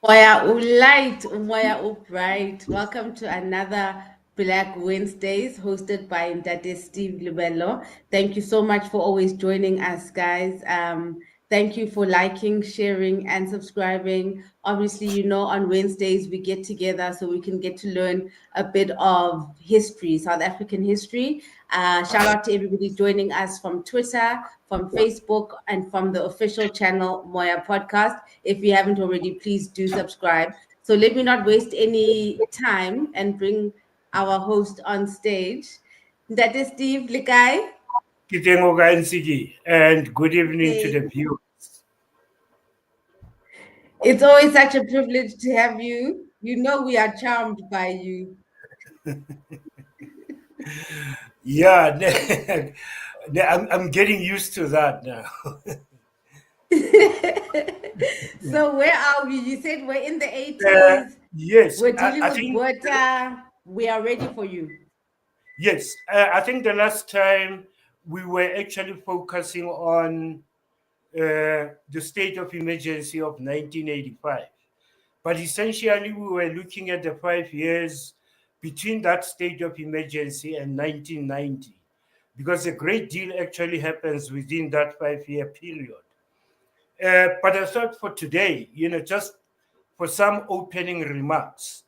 Moya Ulight, Moya Upright. Welcome to another Black Wednesdays hosted by Ndade Steve LEBELO. Thank you so much for always joining us, guys. Thank you for liking, sharing, and subscribing. Obviously, on Wednesdays we get together so we can get to learn a bit of history, South African history. Shout out to everybody joining us from Twitter, from Facebook, and from the official channel Moya Podcast. If you haven't already, please do subscribe. So let me not waste any time and bring our host on stage. That is Steve Likai. Kitengoka NCG, and good evening to the Okay. viewers. It's always such a privilege to have you. You know we are charmed by you. Yeah, I'm getting used to that now. So where are we? You said we're in the Uh, 80s. yes, We're I, dealing I with think water. We are ready for you. yes, I think the last time we were actually focusing on the state of emergency of 1985, but essentially we were looking at the 5 years between that state of emergency and 1990, because a great deal actually happens within that 5 year period. But I thought for today, just for some opening remarks,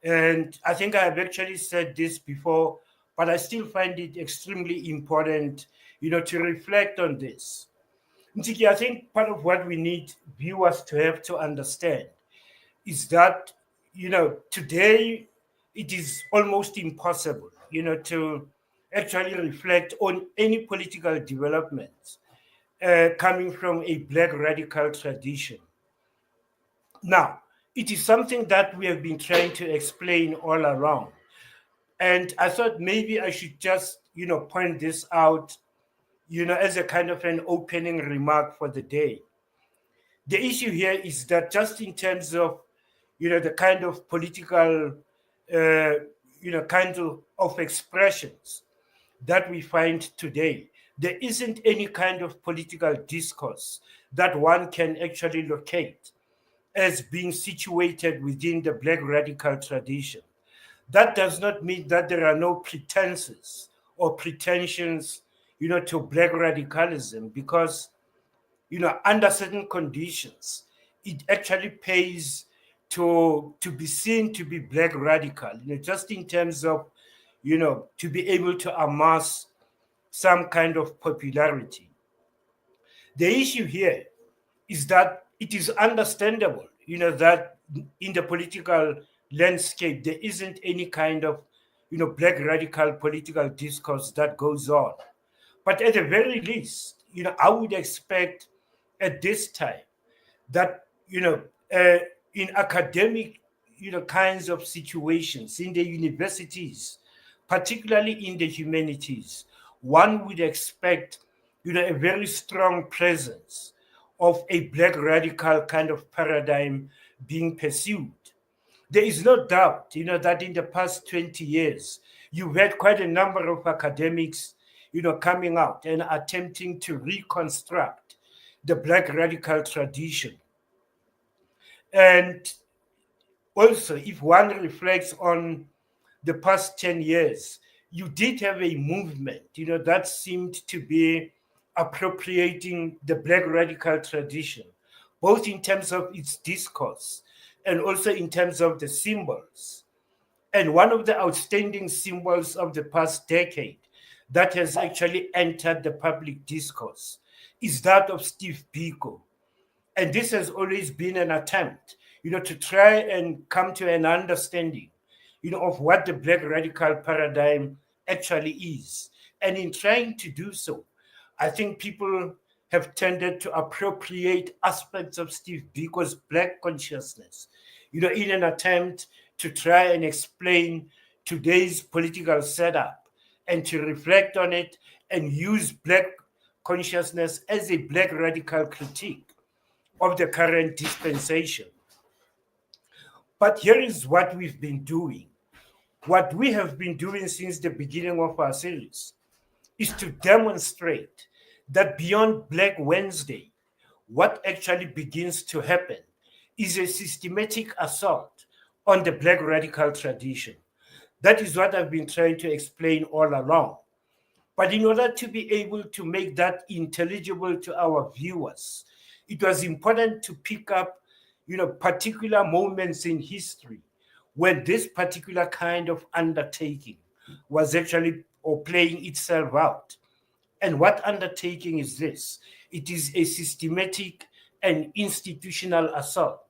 and I think I have actually said this before, but I still find it extremely important, to reflect on this. Ntiki, I think part of what we need viewers to have to understand is that, today it is almost impossible, to actually reflect on any political developments coming from a black radical tradition. Now, it is something that we have been trying to explain all around. And I thought maybe I should just, point this out, as a kind of an opening remark for the day. The issue here is that just in terms of, the kind of political, uh, kind of expressions that we find today, there isn't any kind of political discourse that one can actually locate as being situated within the black radical tradition. That does not mean that there are no pretenses or pretensions, to black radicalism, because, under certain conditions, it actually pays to be seen to be black radical, just in terms of, to be able to amass some kind of popularity. The issue here is that it is understandable, that in the political landscape, there isn't any kind of, black radical political discourse that goes on. But at the very least, I would expect at this time that, in academic, kinds of situations, in the universities, particularly in the humanities, one would expect, a very strong presence of a black radical kind of paradigm being pursued. There is no doubt, that in the past 20 years, you've had quite a number of academics, coming out and attempting to reconstruct the black radical tradition. And also, if one reflects on the past 10 years, you did have a movement, that seemed to be appropriating the black radical tradition, both in terms of its discourse and also in terms of the symbols. And one of the outstanding symbols of the past decade that has actually entered the public discourse is that of Steve Biko. And this has always been an attempt, to try and come to an understanding, of what the black radical paradigm actually is. And in trying to do so, I think people have tended to appropriate aspects of Steve Biko's black consciousness, in an attempt to try and explain today's political setup and to reflect on it and use black consciousness as a black radical critique of the current dispensation. But here is what we've been doing. What we have been doing since the beginning of our series is to demonstrate that beyond Black Wednesday, what actually begins to happen is a systematic assault on the Black radical tradition. That is what I've been trying to explain all along. But in order to be able to make that intelligible to our viewers, it was important to pick up, particular moments in history when this particular kind of undertaking was actually or playing itself out. And what undertaking is this? It is a systematic and institutional assault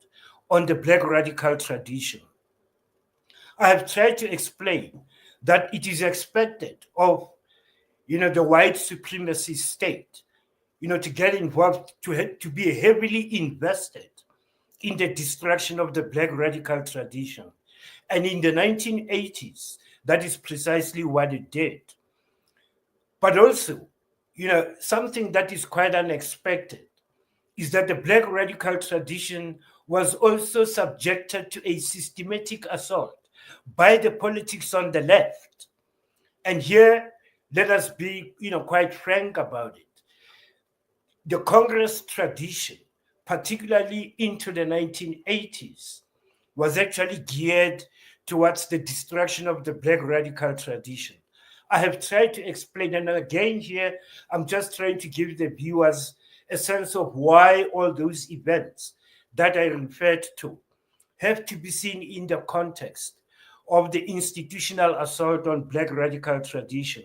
on the Black radical tradition. I have tried to explain that it is expected of the white supremacy state, to get involved, to be heavily invested in the destruction of the Black radical tradition. And in the 1980s, that is precisely what it did. But also, something that is quite unexpected is that the Black radical tradition was also subjected to a systematic assault by the politics on the left. And here, let us be, quite frank about it. The Congress tradition, particularly into the 1980s, was actually geared towards the destruction of the Black radical tradition. I have tried to explain, and again here, I'm just trying to give the viewers a sense of why all those events that I referred to have to be seen in the context of the institutional assault on Black radical tradition.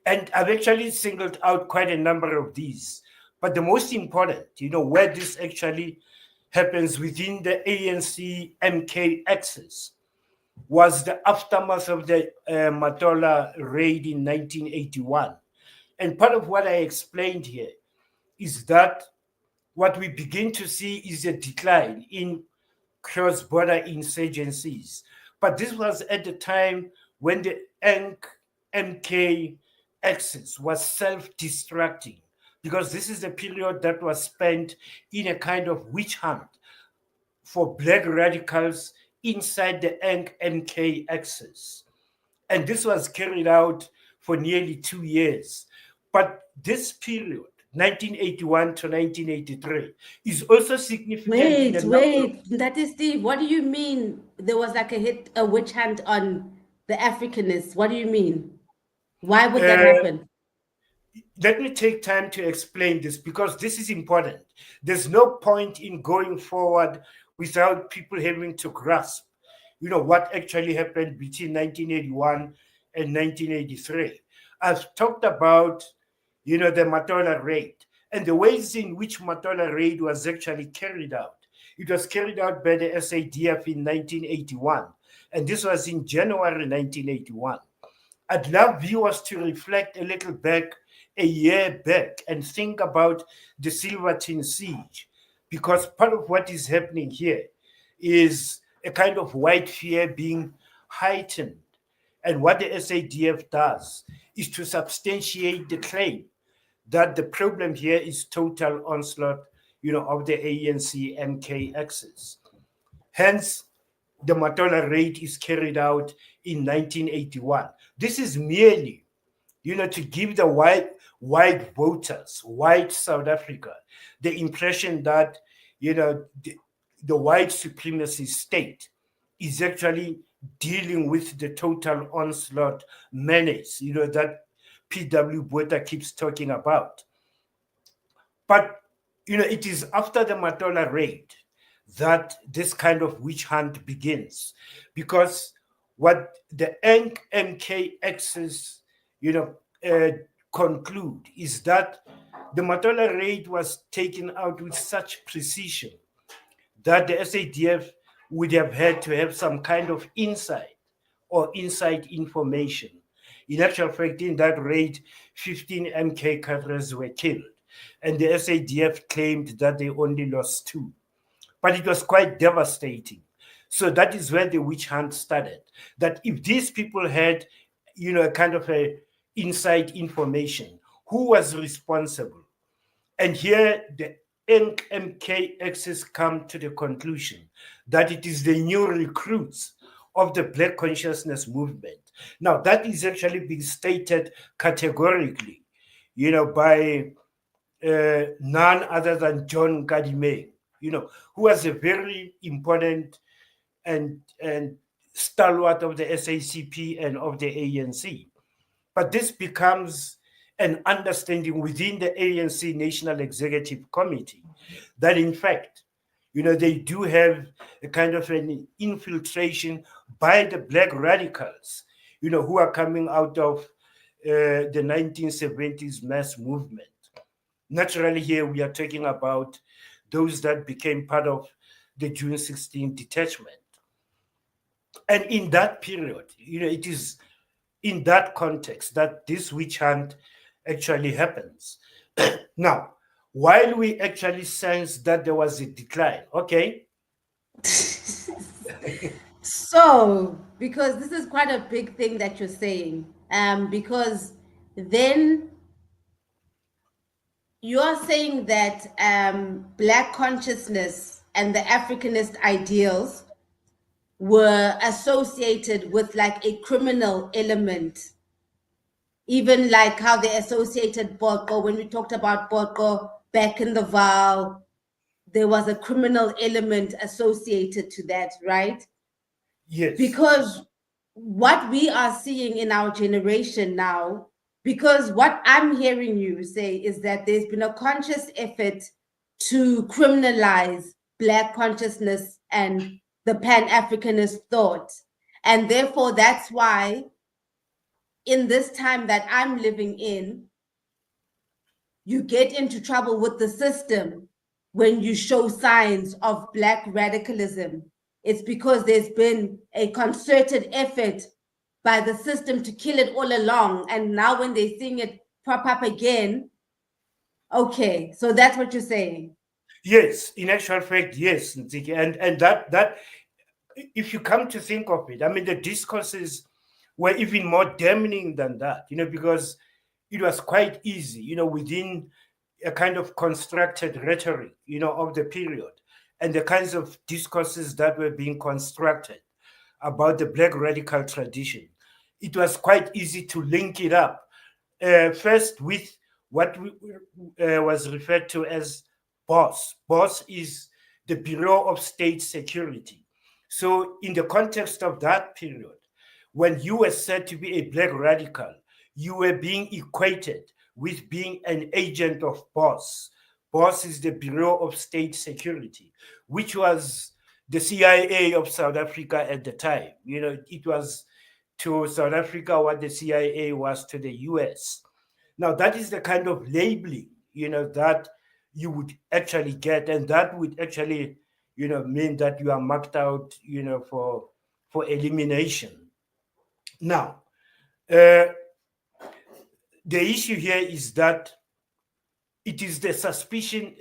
And I've actually singled out quite a number of these. But the most important, where this actually happens within the ANC MK axis was the aftermath of the Matola raid in 1981. And part of what I explained here is that what we begin to see is a decline in cross-border insurgencies. But this was at the time when the MK axis was self-destructing, because this is a period that was spent in a kind of witch hunt for Black radicals inside the MK axis. And this was carried out for nearly 2 years. But this period, 1981 to 1983, is also significant. Wait, that is Steve. What do you mean there was like a witch hunt on the Africanists? What do you mean? Why would that happen? Let me take time to explain this because this is important. There's no point in going forward without people having to grasp, what actually happened between 1981 and 1983. I've talked about, the Matola raid and the ways in which Matola raid was actually carried out. It was carried out by the SADF in 1981, and this was in January 1981. I'd love viewers to reflect a little back, a year back, and think about the Silverton siege, because part of what is happening here is a kind of white fear being heightened. And what the SADF does is to substantiate the claim that the problem here is total onslaught, of the ANC MK axis. Hence, the Matola raid is carried out in 1981. This is merely, to give the white voters, white South Africa, the impression that, the white supremacy state is actually dealing with the total onslaught menace, that P.W. Botha keeps talking about. But, it is after the Matola raid that this kind of witch hunt begins, because what the MK axis, conclude is that the Matola raid was taken out with such precision that the SADF would have had to have some kind of insight or inside information. In actual fact, in that raid, 15 MK cadres were killed, and the SADF claimed that they only lost 2. But it was quite devastating. So that is where the witch hunt started. That if these people had, a kind of a inside information, who was responsible? And here the MK axis come to the conclusion that it is the new recruits of the Black consciousness movement. Now, that is actually being stated categorically, by none other than John Kadime, who was a very important and stalwart of the SACP and of the ANC. But this becomes an understanding within the ANC National Executive Committee that, in fact, they do have a kind of an infiltration by the black radicals, who are coming out of the 1970s mass movement. Naturally, here we are talking about those that became part of the June 16 detachment. And in that period, it is in that context that this witch hunt actually happens. Now, while we actually sense that there was a decline, okay? So, because this is quite a big thing that you're saying, because then you're saying that Black consciousness and the Africanist ideals were associated with like a criminal element, even like how they associated Boko. When we talked about Boko back in the Val, there was a criminal element associated to that, right? Yes. Because what we are seeing in our generation now, because what I'm hearing you say is that there's been a conscious effort to criminalize Black consciousness and the Pan-Africanist thought. And therefore, that's why in this time that I'm living in, you get into trouble with the system when you show signs of Black radicalism. It's because there's been a concerted effort by the system to kill it all along. And now when they're seeing it pop up again, okay, so that's what you're saying. Yes, in actual fact, yes, Nziki. And that if you come to think of it, I mean, the discourses were even more damning than that, because it was quite easy, within a kind of constructed rhetoric, of the period, and the kinds of discourses that were being constructed about the Black radical tradition. It was quite easy to link it up, first with what was referred to as BOSS. BOSS is the Bureau of State Security. So, in the context of that period, when you were said to be a Black radical, you were being equated with being an agent of BOSS. BOSS is the Bureau of State Security, which was the CIA of South Africa at the time. It was to South Africa what the CIA was to the US. Now, that is the kind of labeling, that you would actually get, and that would actually, mean that you are marked out, for elimination. Now, the issue here is that it is the suspicion,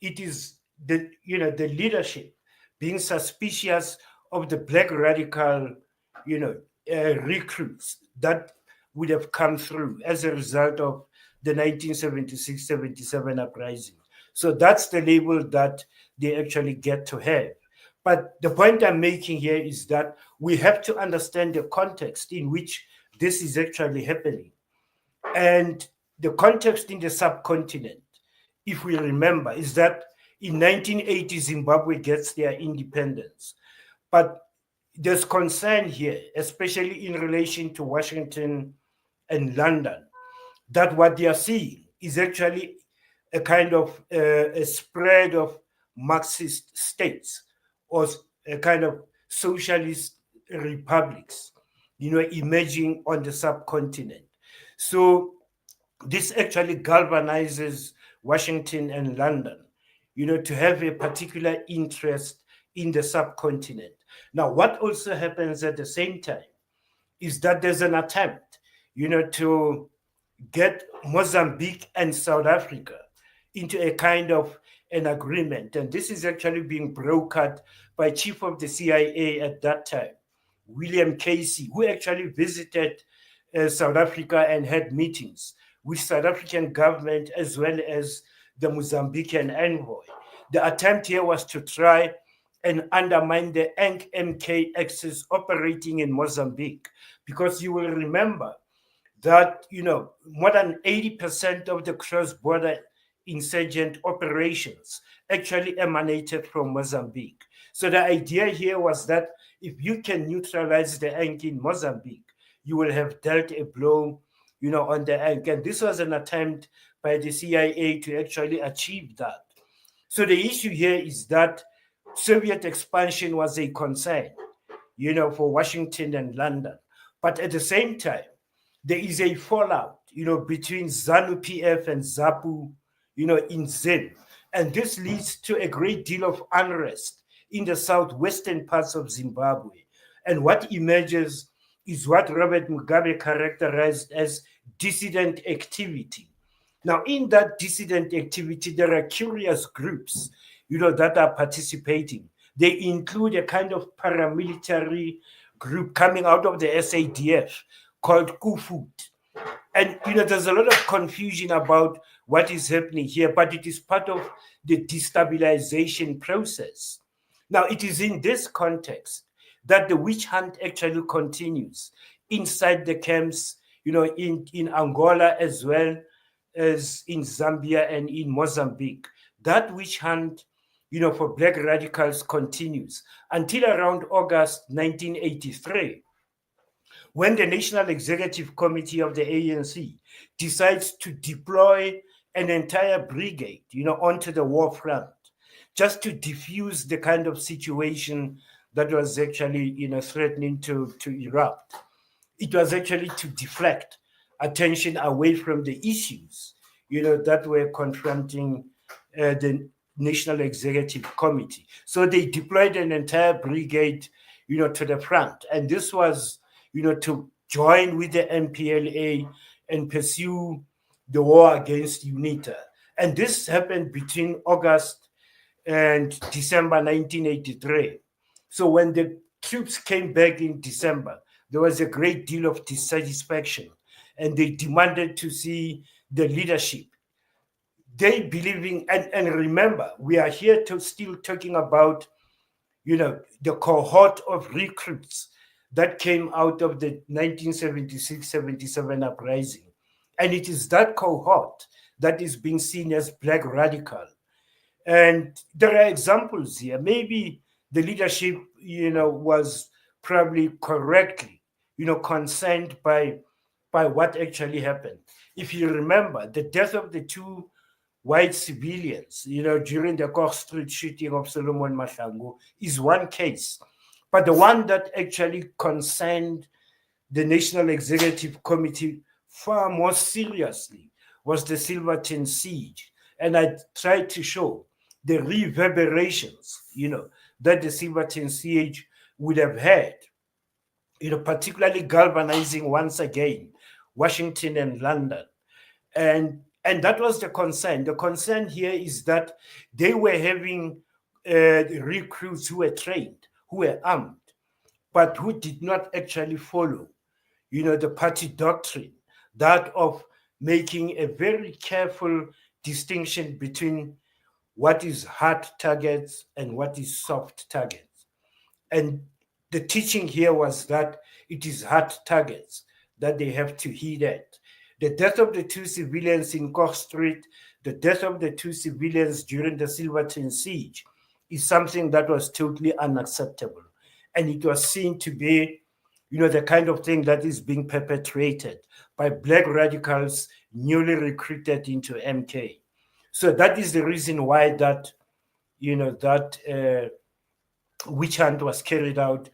it is the leadership being suspicious of the Black radical, recruits that would have come through as a result of the 1976-77 uprising. So that's the label that they actually get to have. But the point I'm making here is that we have to understand the context in which this is actually happening. And the context in the subcontinent, if we remember, is that in 1980, Zimbabwe gets their independence. But there's concern here, especially in relation to Washington and London, that what they are seeing is actually a kind of a spread of Marxist states or a kind of socialist republics, emerging on the subcontinent. So this actually galvanizes Washington and London, to have a particular interest in the subcontinent. Now, what also happens at the same time is that there's an attempt, to get Mozambique and South Africa into a kind of an agreement. And this is actually being brokered by Chief of the CIA at that time, William Casey, who actually visited South Africa and had meetings with South African government as well as the Mozambican envoy. The attempt here was to try and undermine the MK axis operating in Mozambique, because you will remember that more than 80% of the cross-border insurgent operations actually emanated from Mozambique. So the idea here was that if you can neutralize the ankh in Mozambique, you will have dealt a blow, on the ankh. And this was an attempt by the CIA to actually achieve that. So the issue here is that Soviet expansion was a concern, for Washington and London. But at the same time, there is a fallout, between ZANU PF and ZAPU, in Zim. And this leads to a great deal of unrest in the southwestern parts of Zimbabwe. And what emerges is what Robert Mugabe characterized as dissident activity. Now, in that dissident activity, there are curious groups, that are participating. They include a kind of paramilitary group coming out of the SADF called Kufut. And there's a lot of confusion about what is happening here, but it is part of the destabilization process. Now, it is in this context that the witch hunt actually continues inside the camps, in Angola as well as in Zambia and in Mozambique. That witch hunt, for Black radicals continues until around August 1983, when the National Executive Committee of the ANC decides to deploy an entire brigade, onto the war front, just to diffuse the kind of situation that was actually, threatening to erupt. It was actually to deflect attention away from the issues, that were confronting the National Executive Committee. So they deployed an entire brigade, to the front. And this was, to join with the MPLA and pursue the war against UNITA. And this happened between August and December 1983. So when the troops came back in December, there was a great deal of dissatisfaction, and they demanded to see the leadership. They believing, and remember, we are here to still talking about, the cohort of recruits that came out of the 1976-77 uprising. And it is that cohort that is being seen as Black radical. And there are examples here. Maybe the leadership, was probably correctly, concerned by what actually happened. If you remember, the death of the two white civilians, during the Koch Street shooting of Solomon Mahlangu is one case. But the one that actually concerned the National Executive Committee far more seriously was the Silverton siege. And I tried to show the reverberations, that the Silverton siege would have had, particularly galvanizing once again Washington and London. And that was the concern. The concern here is that they were having recruits who were trained, who were armed, but who did not actually follow, the party doctrine, that of making a very careful distinction between what is hard targets and what is soft targets. And the teaching here was that it is hard targets that they have to hit at. The death of the two civilians in Koch Street, the death of the two civilians during the Silverton siege is something that was totally unacceptable. And it was seen to be, the kind of thing that is being perpetrated by Black radicals newly recruited into MK. So that is the reason why that, witch hunt was carried out,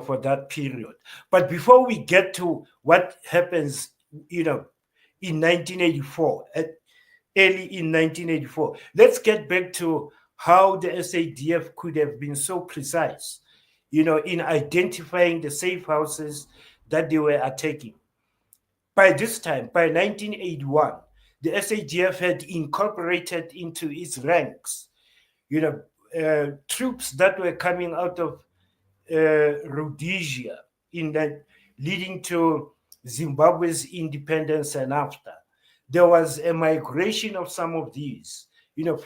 for that period. But before we get to what happens, in 1984, early in 1984, let's get back to how the SADF could have been so precise, in identifying the safe houses that they were attacking. By this time, by 1981, the SADF had incorporated into its ranks, troops that were coming out of Rhodesia, leading to Zimbabwe's independence and after. There was a migration of some of these,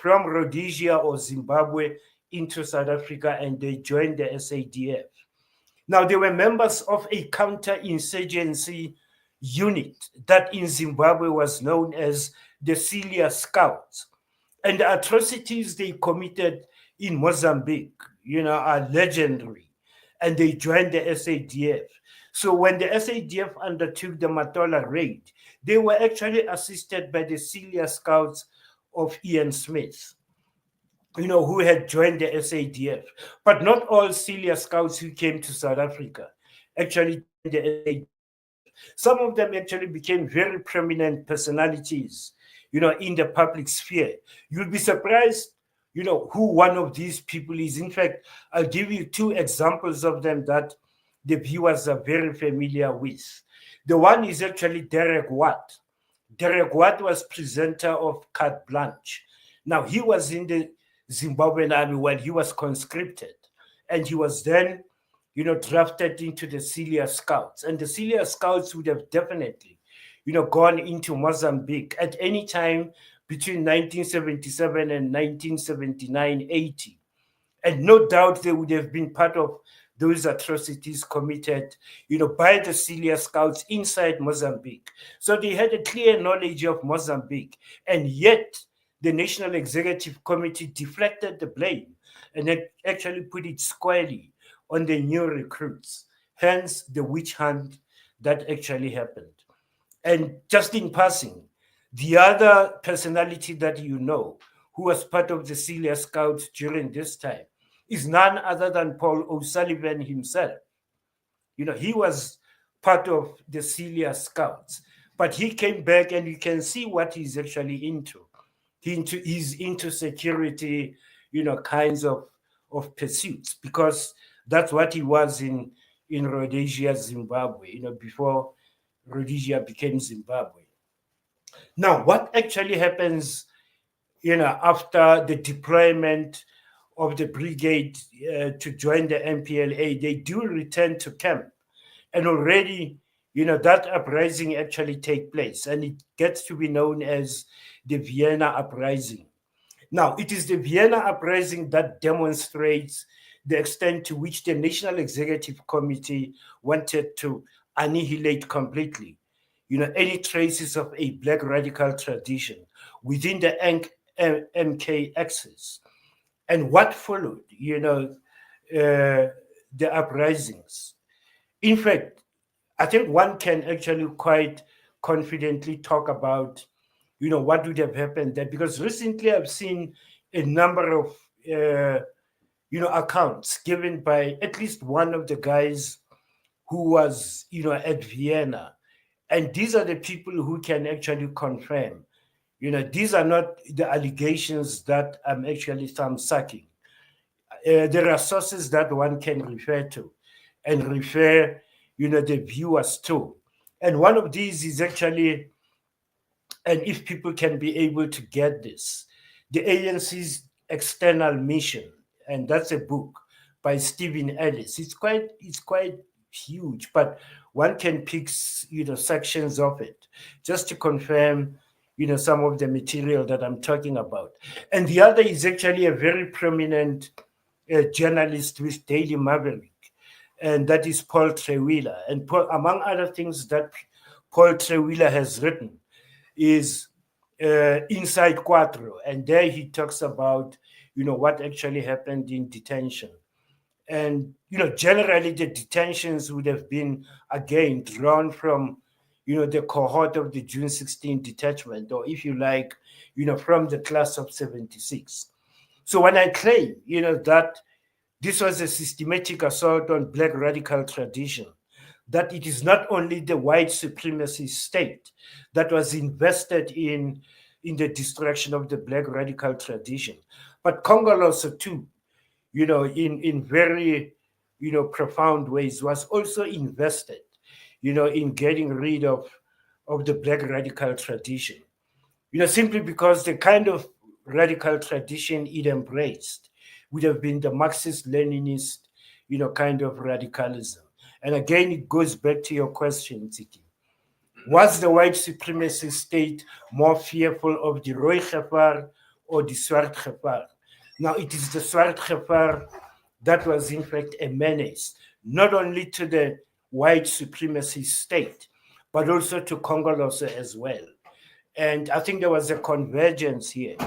from Rhodesia or Zimbabwe into South Africa, and they joined the SADF. Now, they were members of a counterinsurgency unit that in Zimbabwe was known as the Celia Scouts. And the atrocities they committed in Mozambique, are legendary. And they joined the SADF. So when the SADF undertook the Matola raid, they were actually assisted by the Celia Scouts of Ian Smith, who had joined the SADF. But not all Celia Scouts who came to South Africa actually joined the SADF. Some of them actually became very prominent personalities, in the public sphere. You'll be surprised, who one of these people is. In fact, I'll give you two examples of them that the viewers are very familiar with. The one is actually Derek Watt. Derek Watt was presenter of Carte Blanche. Now, he was in the Zimbabwean army when he was conscripted, and he was then drafted into the Celia Scouts. And the Celia Scouts would have definitely, gone into Mozambique at any time between 1977 and 1979-80. And no doubt they would have been part of those atrocities committed, by the Celia Scouts inside Mozambique. So they had a clear knowledge of Mozambique. And yet the National Executive Committee deflected the blame and actually put it squarely on the new recruits, hence the witch hunt that actually happened. And just in passing, the other personality that who was part of the Celia Scouts during this time is none other than Paul O'Sullivan himself. He was part of the Celia Scouts, but he came back and you can see what he's actually into. He's into security, kinds of pursuits, because that's what he was in Rhodesia, Zimbabwe, before Rhodesia became Zimbabwe. Now, what actually happens, after the deployment of the brigade to join the MPLA, they do return to camp. And already, that uprising actually take place, and it gets to be known as the Vienna uprising. Now, it is the Vienna uprising that demonstrates the extent to which the National Executive Committee wanted to annihilate completely, any traces of a black radical tradition within the MK axis. And what followed, the uprisings. In fact, I think one can actually quite confidently talk about, what would have happened there, because recently I've seen a number of, accounts given by at least one of the guys who was, at Vienna. And these are the people who can actually confirm, these are not the allegations that I'm actually thumb-sucking. There are sources that one can refer to and refer, the viewers to. And one of these is actually, and if people can be able to get this, the ANC's External Mission, and that's a book by Stephen Ellis. It's quite huge, but one can pick, sections of it just to confirm, some of the material that I'm talking about. And the other is actually a very prominent journalist with Daily Maverick, and that is Paul Trewiller. And Paul, among other things that Paul Trewiller has written is Inside Quattro, and there he talks about, what actually happened in detention. And, generally the detentions would have been, again, drawn from, the cohort of the June 16 detachment, or if you like, from the class of 76. So when I claim, that this was a systematic assault on black radical tradition, that it is not only the white supremacy state that was invested in the destruction of the black radical tradition, but Congolese too, in very, profound ways, was also invested, in getting rid of the black radical tradition, simply because the kind of radical tradition it embraced would have been the Marxist-Leninist, kind of radicalism. And again, it goes back to your question, Tiki. Was the white supremacy state more fearful of the Rooi Gevaar or the Swart Gevaar? Now, it is the Swart Gevaar that was, in fact, a menace, not only to the white supremacy state, but also to Congolese as well. And I think there was a convergence here,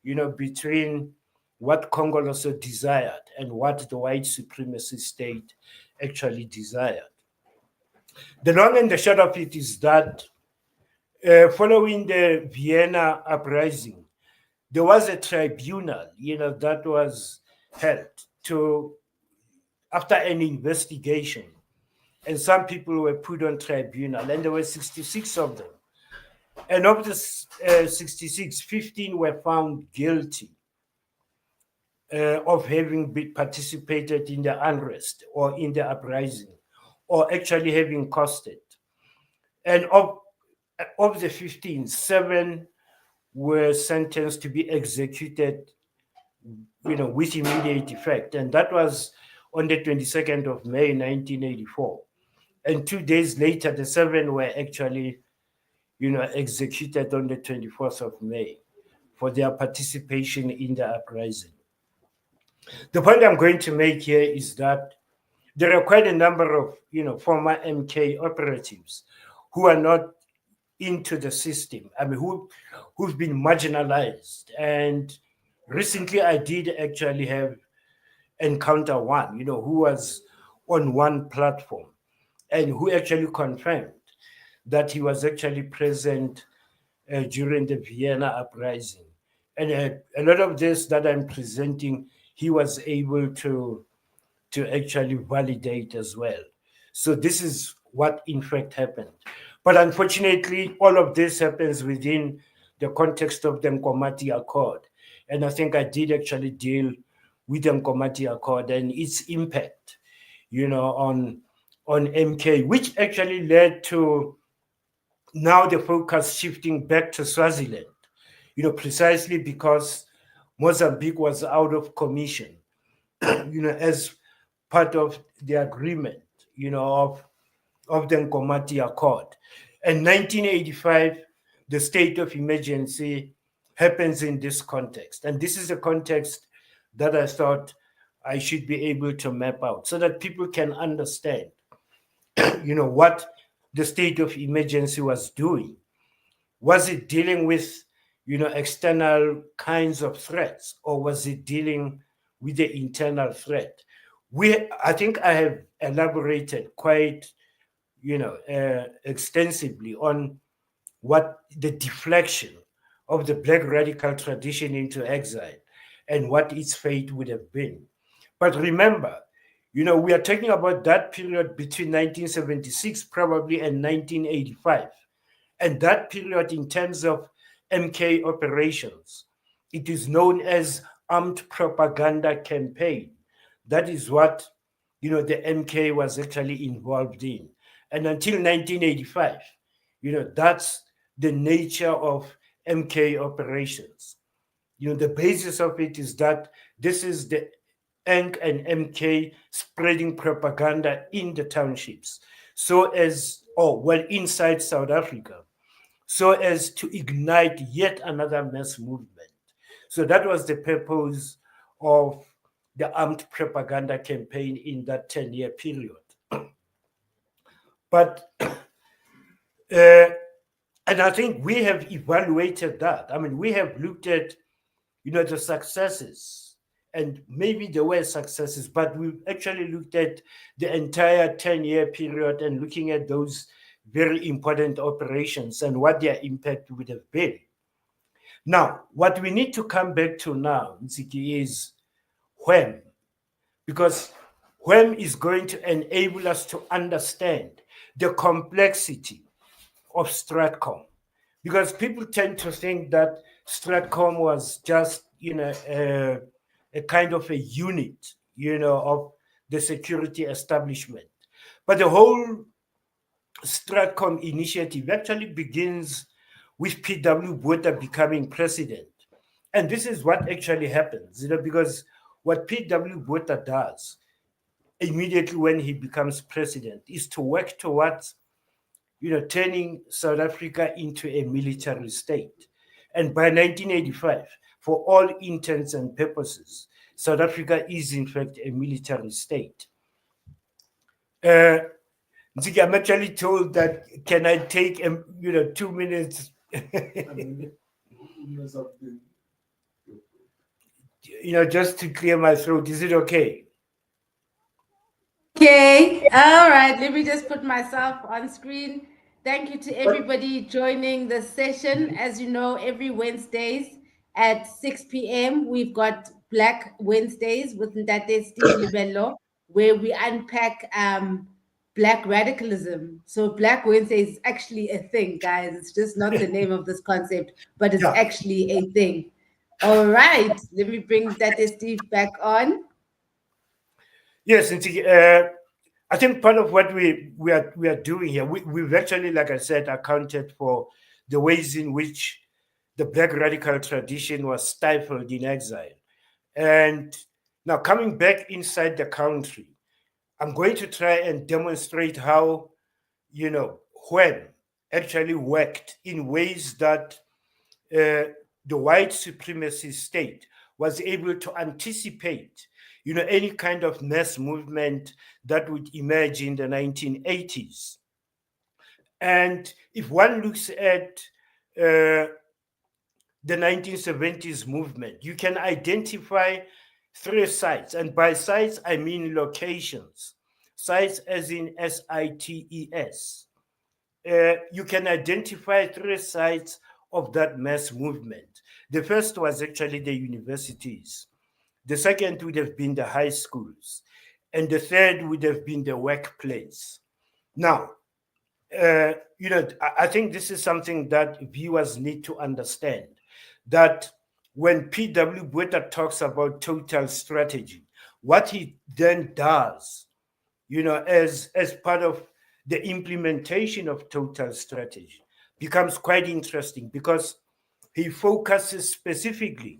between what Congolese desired and what the white supremacy state actually desired. The long and the short of it is that following the Vienna uprising, there was a tribunal, that was held to after an investigation, and some people were put on tribunal, and there were 66 of them. And of the 66, 15 were found guilty of having participated in the unrest or in the uprising, or actually having caused it. And of the 15, 7 were sentenced to be executed, with immediate effect. And that was on the 22nd of May, 1984. And 2 days later, the 7 were actually, executed on the 24th of May for their participation in the uprising. The point I'm going to make here is that there are quite a number of, former MK operatives who are not into the system. I mean, who've been marginalized. And recently, I did actually have encounter one, who was on one platform and who actually confirmed that he was actually present during the Vienna uprising. And a lot of this that I'm presenting, he was able to actually validate as well. So this is what in fact happened. But unfortunately, all of this happens within the context of the Nkomati Accord. And I think I did actually deal with the Nkomati Accord and its impact, on MK, which actually led to now the focus shifting back to Swaziland, precisely because Mozambique was out of commission, as part of the agreement, of the Nkomati Accord. And 1985, the state of emergency happens in this context. And this is a context that I thought I should be able to map out so that people can understand, what the state of emergency was doing. Was it dealing with, external kinds of threats, or was it dealing with the internal threat? I think I have elaborated quite, extensively on what the deflection of the Black radical tradition into exile and what its fate would have been. But remember, we are talking about that period between 1976 probably and 1985. And that period in terms of MK operations, it is known as armed propaganda campaign. That is what, the MK was actually involved in. And until 1985, that's the nature of MK operations. The basis of it is that this is the ANC and MK spreading propaganda in the townships, inside South Africa, so as to ignite yet another mass movement. So that was the purpose of the armed propaganda campaign in that 10-year period. But, and I think we have evaluated that. I mean, we have looked at, the successes, and maybe there were successes, but we've actually looked at the entire 10-year period and looking at those very important operations and what their impact would have been. Now, what we need to come back to now, Ntsiki, is when, because when is going to enable us to understand the complexity of Stratcom. Because people tend to think that Stratcom was just, a kind of a unit, of the security establishment. But the whole Stratcom initiative actually begins with P.W. Botha becoming president. And this is what actually happens, because what P.W. Botha does immediately when he becomes president is to work towards, turning South Africa into a military state. And by 1985, for all intents and purposes, South Africa is in fact a military state. Ntsiki, I'm actually told that can I take 2 minutes? I mean, something just to clear my throat, is it okay? Okay, all right. Let me just put myself on screen. Thank you to everybody joining the session. As you know, every Wednesdays at 6 p.m., we've got Black Wednesdays with Ndate Steve Libello, where we unpack Black radicalism. So, Black Wednesday is actually a thing, guys. It's just not the name of this concept, but it's Yeah. actually a thing. All right, let me bring Ndate Steve back on. Yes, I think part of what we are doing here, we've actually, like I said, accounted for the ways in which the Black radical tradition was stifled in exile. And now coming back inside the country, I'm going to try and demonstrate how, when actually worked in ways that the white supremacy state was able to anticipate, any kind of mass movement that would emerge in the 1980s. And if one looks at the 1970s movement, you can identify three sites. And by sites, I mean locations. Sites as in sites. You can identify three sides of that mass movement. The first was actually the universities. The second would have been the high schools. And the third would have been the workplace. Now, I think this is something that viewers need to understand, that when P.W. Botha talks about total strategy, what he then does, as part of the implementation of total strategy becomes quite interesting, because he focuses specifically,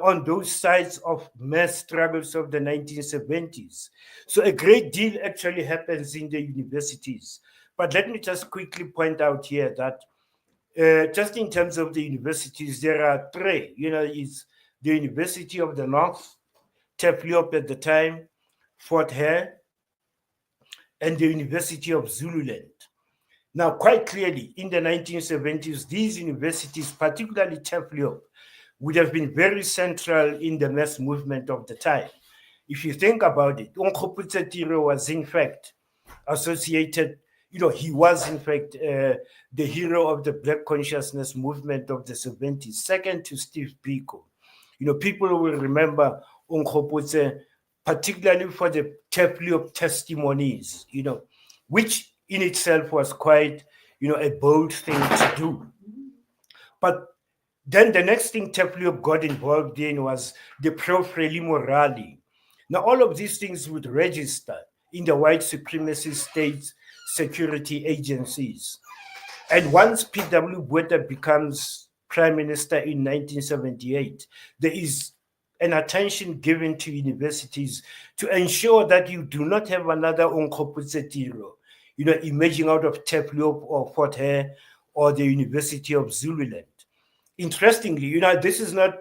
on those sides of mass struggles of the 1970s. So a great deal actually happens in the universities. But let me just quickly point out here that just in terms of the universities, there are three. It's the University of the North, Tafelkop at the time, Fort Hare, and the University of Zululand. Now, quite clearly, in the 1970s, these universities, particularly Tafelkop, would have been very central in the mass movement of the time. If you think about it, Onkgopotse Tiro was in fact associated, he was in fact the hero of the Black consciousness movement of the 70s, second to Steve Biko. People will remember Onkgopotse particularly for the Tafelkop testimonies, which in itself was quite, a bold thing to do. But then the next thing Tafelkop got involved in was the Pro Frelimo rally. Now, all of these things would register in the white supremacy state security agencies. And once P.W. Botha becomes prime minister in 1978, there is an attention given to universities to ensure that you do not have another Onkgopotse Tiro, emerging out of Tafelkop or Fort Hare or the University of Zululand. Interestingly, this is not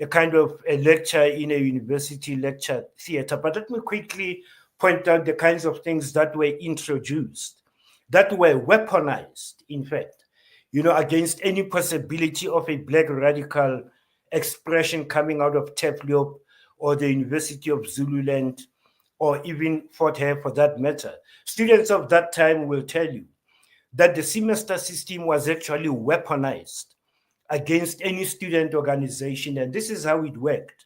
a kind of a lecture in a university lecture theater, but let me quickly point out the kinds of things that were introduced, that were weaponized, in fact, against any possibility of a Black radical expression coming out of Tafelkop or the University of Zululand or even Fort Hare for that matter. Students of that time will tell you that the semester system was actually weaponized against any student organization, and this is how it worked.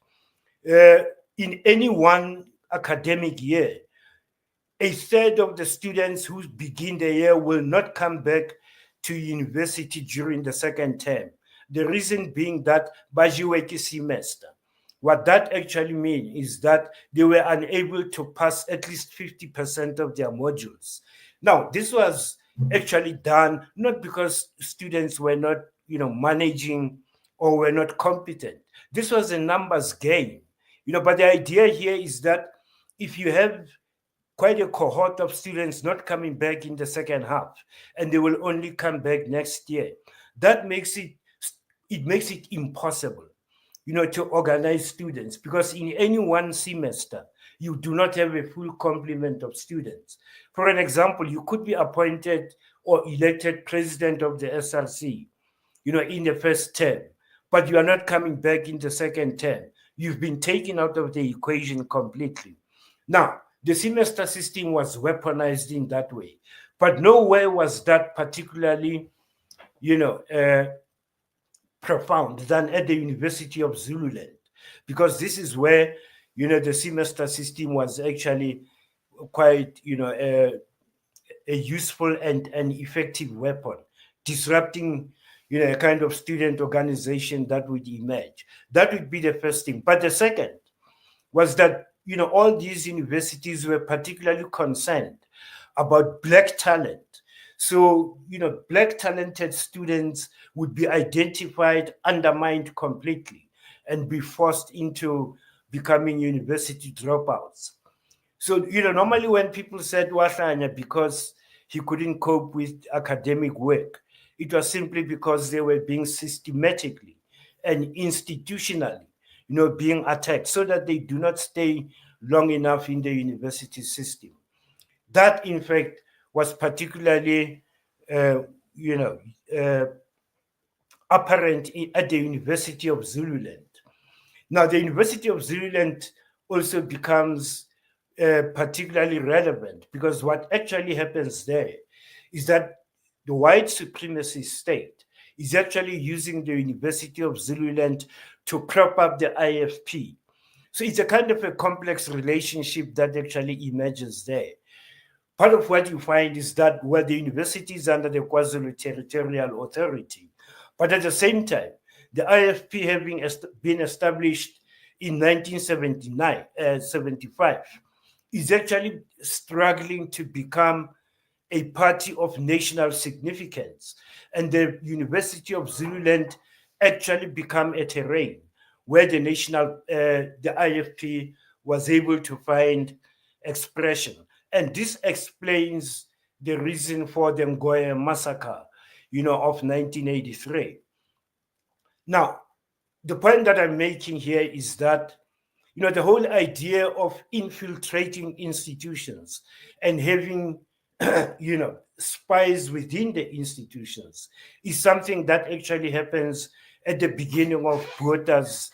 In any one academic year, a third of the students who begin the year will not come back to university during the second term. The reason being that bajiweki semester. What that actually means is that they were unable to pass at least 50% of their modules. Now, this was actually done not because students were not, managing or were not competent. This was a numbers game, but the idea here is that if you have quite a cohort of students not coming back in the second half, and they will only come back next year, that makes it impossible, to organize students, because in any one semester, you do not have a full complement of students. For an example, you could be appointed or elected president of the SRC, in the first term, but you are not coming back in the second term. you've been taken out of the equation completely. Now, the semester system was weaponized in that way, but nowhere was that particularly, profound than at the University of Zululand, because this is where, the semester system was actually quite, a useful and an effective weapon, disrupting, a kind of student organization that would emerge. That would be the first thing. But the second was that, all these universities were particularly concerned about Black talent. So, Black talented students would be identified, undermined completely, and be forced into becoming university dropouts. So, normally when people said Wahlanya because he couldn't cope with academic work, it was simply because they were being systematically and institutionally, being attacked so that they do not stay long enough in the university system. That, in fact, was particularly, uh, you know, uh, apparent at the University of Zululand. Now, the University of Zululand also becomes particularly relevant because what actually happens there is that the white supremacy state is actually using the University of Zululand to prop up the IFP. So it's a kind of a complex relationship that actually emerges there. Part of what you find is that where the university is under the KwaZulu Territorial Authority, but at the same time, the IFP having been established in 1979, 75, is actually struggling to become a party of national significance. And the University of Zululand actually become a terrain where the IFP was able to find expression. And this explains the reason for the Ngoye massacre, of 1983. Now, the point that I'm making here is that, the whole idea of infiltrating institutions and having, spies within the institutions is something that actually happens at the beginning of Botha's,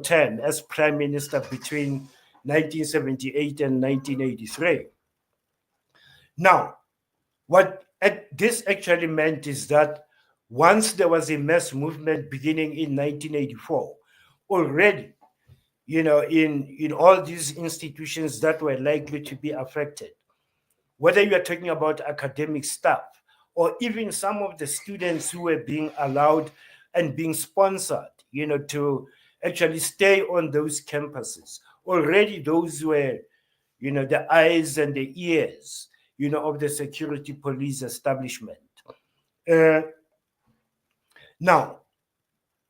term as prime minister between 1978 and 1983. Now, what this actually meant is that once there was a mass movement beginning in 1984, already, in all these institutions that were likely to be affected, whether you are talking about academic staff or even some of the students who were being allowed and being sponsored, to actually stay on those campuses, already those were, the eyes and the ears, of the security police establishment. Uh, Now,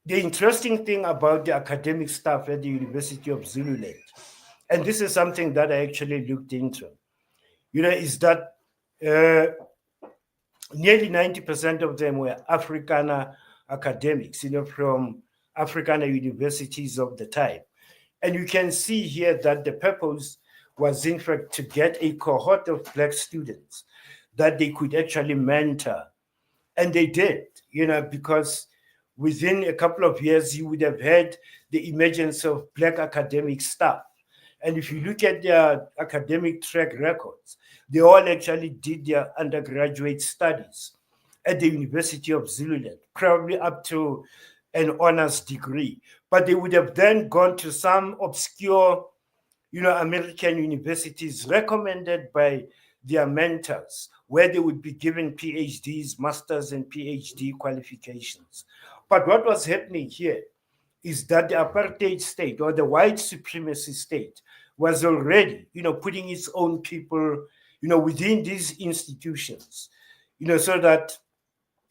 the interesting thing about the academic staff at the University of Zululand, and this is something that I actually looked into, is that uh, nearly 90% of them were Afrikaner academics, from Afrikaner universities of the time. And you can see here that the purpose was, in fact, to get a cohort of Black students that they could actually mentor. And they did, because within a couple of years, you would have had the emergence of Black academic staff. And if you look at their academic track records, they all actually did their undergraduate studies at the University of Zululand, probably up to an honors degree. But they would have then gone to some obscure, American universities recommended by their mentors, where they would be given PhDs, masters, and PhD qualifications. But what was happening here is that the apartheid state or the white supremacy state was already, putting its own people, within these institutions, so that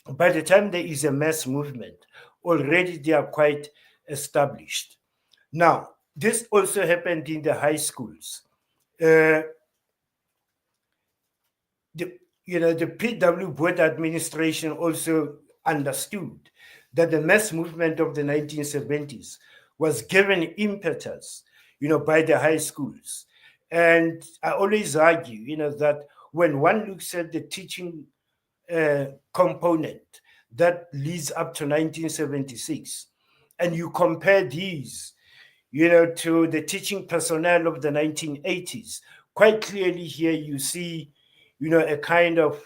by the time there is a mass movement, already they are quite established. Now, this also happened in the high schools. Uh, the P.W. Botha administration also understood that the mass movement of the 1970s was given impetus, by the high schools. And I always argue, that when one looks at the teaching component that leads up to 1976, and you compare these, to the teaching personnel of the 1980s. Quite clearly here you see, a kind of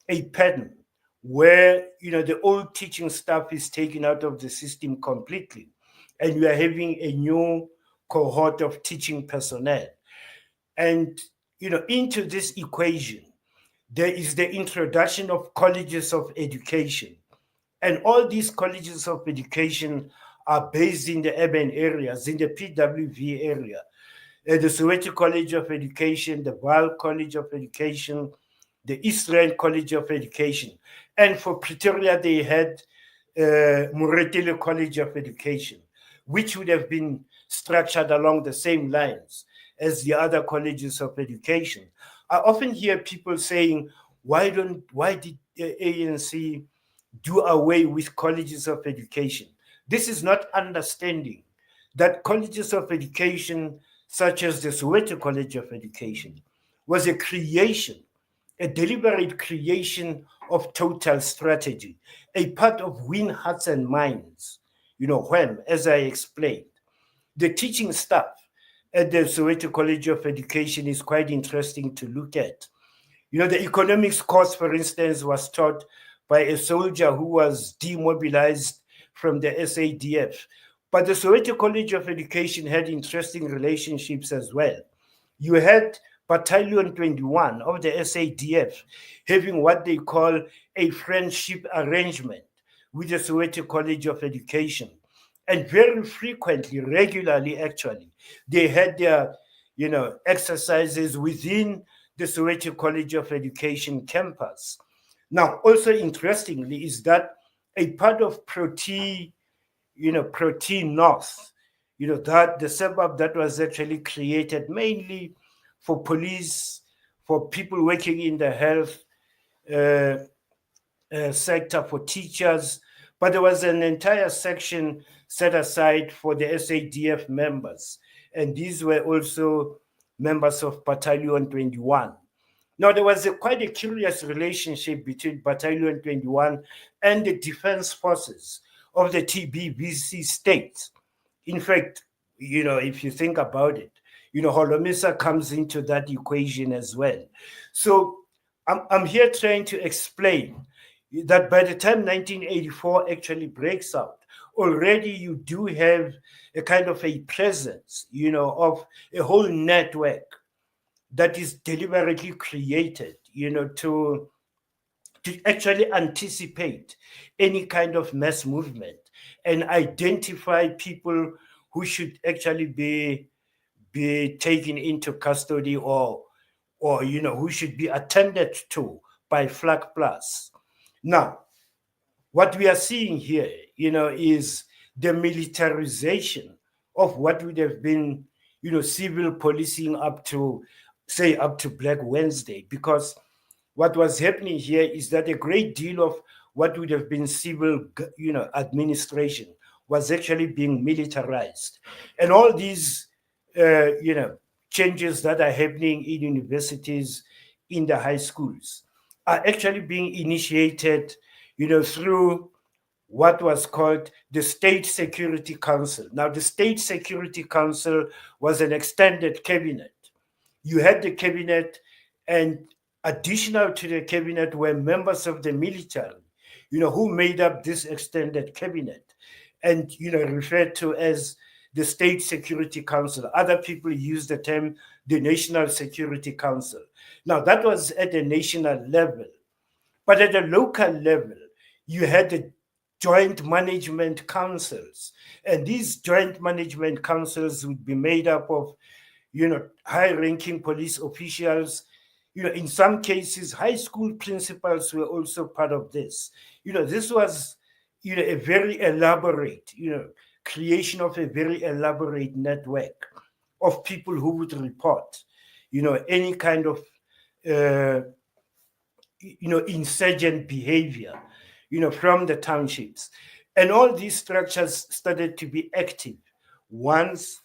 a pattern where, the old teaching staff is taken out of the system completely, and we are having a new cohort of teaching personnel. And, into this equation, there is the introduction of colleges of education. And all these colleges of education are based in the urban areas, in the PWV area. The Soweto College of Education, the Vaal College of Education, the East Rand College of Education. And for Pretoria, they had Moretele College of Education, which would have been structured along the same lines as the other colleges of education. I often hear people saying, why did ANC do away with colleges of education? This is not understanding that colleges of education, such as the Soweto College of Education, was a creation, a deliberate creation of total strategy, a part of win hearts and minds. When, as I explained, the teaching staff at the Soweto College of Education is quite interesting to look at. The economics course, for instance, was taught by a soldier who was demobilized from the SADF. But the Soweto College of Education had interesting relationships as well. You had Battalion 21 of the SADF having what they call a friendship arrangement with the Soweto College of Education. And very frequently, regularly actually, they had their, exercises within the Soweto College of Education campus. Now, also interestingly, is that a part of Protea North, that the suburb that was actually created mainly for police, for people working in the health sector, for teachers, but there was an entire section set aside for the SADF members, and these were also members of Battalion 21. Now, there was quite a curious relationship between Battalion 21 and the defense forces of the TBVC states. In fact, if you think about it, Holomisa comes into that equation as well. So I'm here trying to explain that by the time 1984 actually breaks out, already you do have a kind of a presence, of a whole network that is deliberately created, to actually anticipate any kind of mass movement and identify people who should actually be taken into custody or who should be attended to by Flag Plus. Now, what we are seeing here, is the militarization of what would have been, civil policing up to Black Wednesday, because what was happening here is that a great deal of what would have been civil, administration was actually being militarized. And all these, changes that are happening in universities, in the high schools, are actually being initiated, through what was called the State Security Council. Now, the State Security Council was an extended cabinet. You had the cabinet, and additional to the cabinet were members of the military, who made up this extended cabinet and, referred to as the State Security Council. Other people use the term the National Security Council. Now, that was at the national level. But at the local level, you had the joint management councils. And these joint management councils would be made up of, high-ranking police officials. In some cases, high school principals were also part of this. This was, a very elaborate, creation of a very elaborate network of people who would report, any kind of, insurgent behavior, from the townships. And all these structures started to be active once,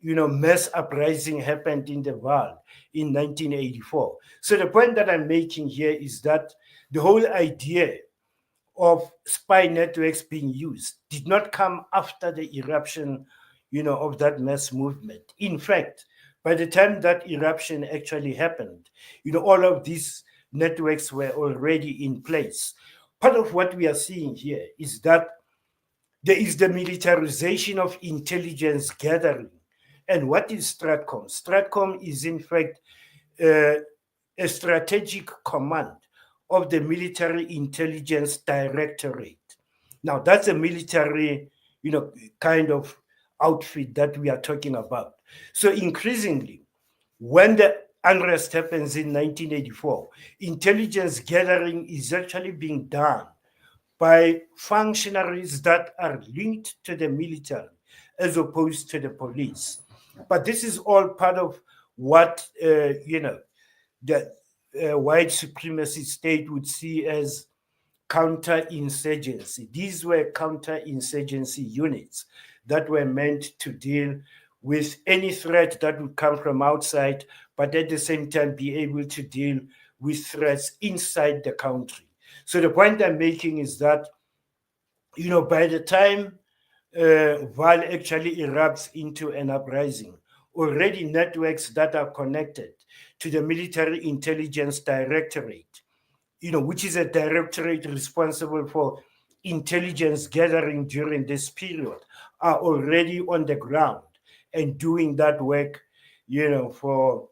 mass uprising happened in the Vaal in 1984. So the point that I'm making here is that the whole idea of spy networks being used did not come after the eruption, of that mass movement. In fact, by the time that eruption actually happened, all of these networks were already in place. Part of what we are seeing here is that there is the militarization of intelligence gathering. And what is Stratcom? Stratcom is, in fact, uh, a strategic command of the Military Intelligence Directorate. Now, that's a military, kind of outfit that we are talking about. So increasingly, when the unrest happens in 1984, intelligence gathering is actually being done by functionaries that are linked to the military as opposed to the police. But this is all part of what, the white supremacy state would see as counterinsurgency. These were counterinsurgency units that were meant to deal with any threat that would come from outside, but at the same time be able to deal with threats inside the country. So the point I'm making is that, by the time Val actually erupts into an uprising, already networks that are connected to the Military Intelligence Directorate, which is a directorate responsible for intelligence gathering during this period, are already on the ground and doing that work, for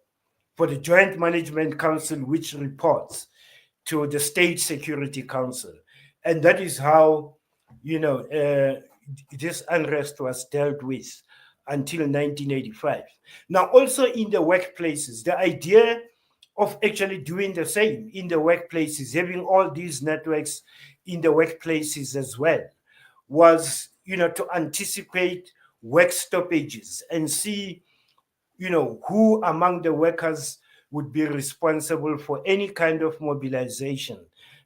the Joint Management Council, which reports to the State Security Council. And that is how, this unrest was dealt with until 1985. Now, also in the workplaces, the idea of actually doing the same in the workplaces, having all these networks in the workplaces as well, was, to anticipate work stoppages and see, who among the workers would be responsible for any kind of mobilization.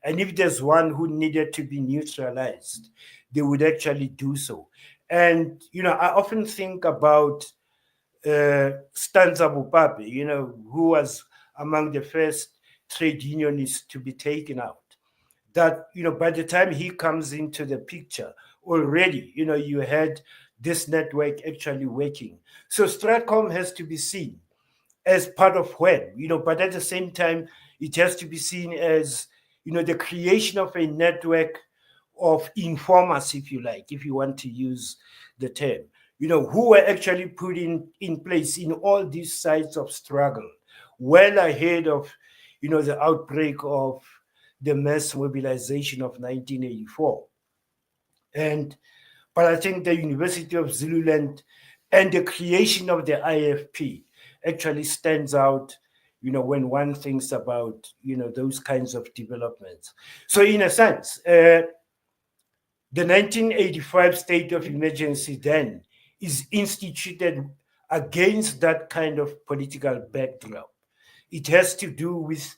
And if there's one who needed to be neutralized, they would actually do so. And, I often think about Stanza Bupape, who was among the first trade unionists to be taken out. That, by the time he comes into the picture, already, you had this network actually working. So Stratcom has to be seen as part of when, but at the same time, it has to be seen as, the creation of a network of informers, if you like, if you want to use the term, who were actually put in place in all these sites of struggle, well ahead of, the outbreak of the mass mobilization of 1984. And but I think the University of Zululand and the creation of the IFP actually stands out, when one thinks about, those kinds of developments. So in a sense, the 1985 state of emergency then is instituted against that kind of political backdrop. It has to do with,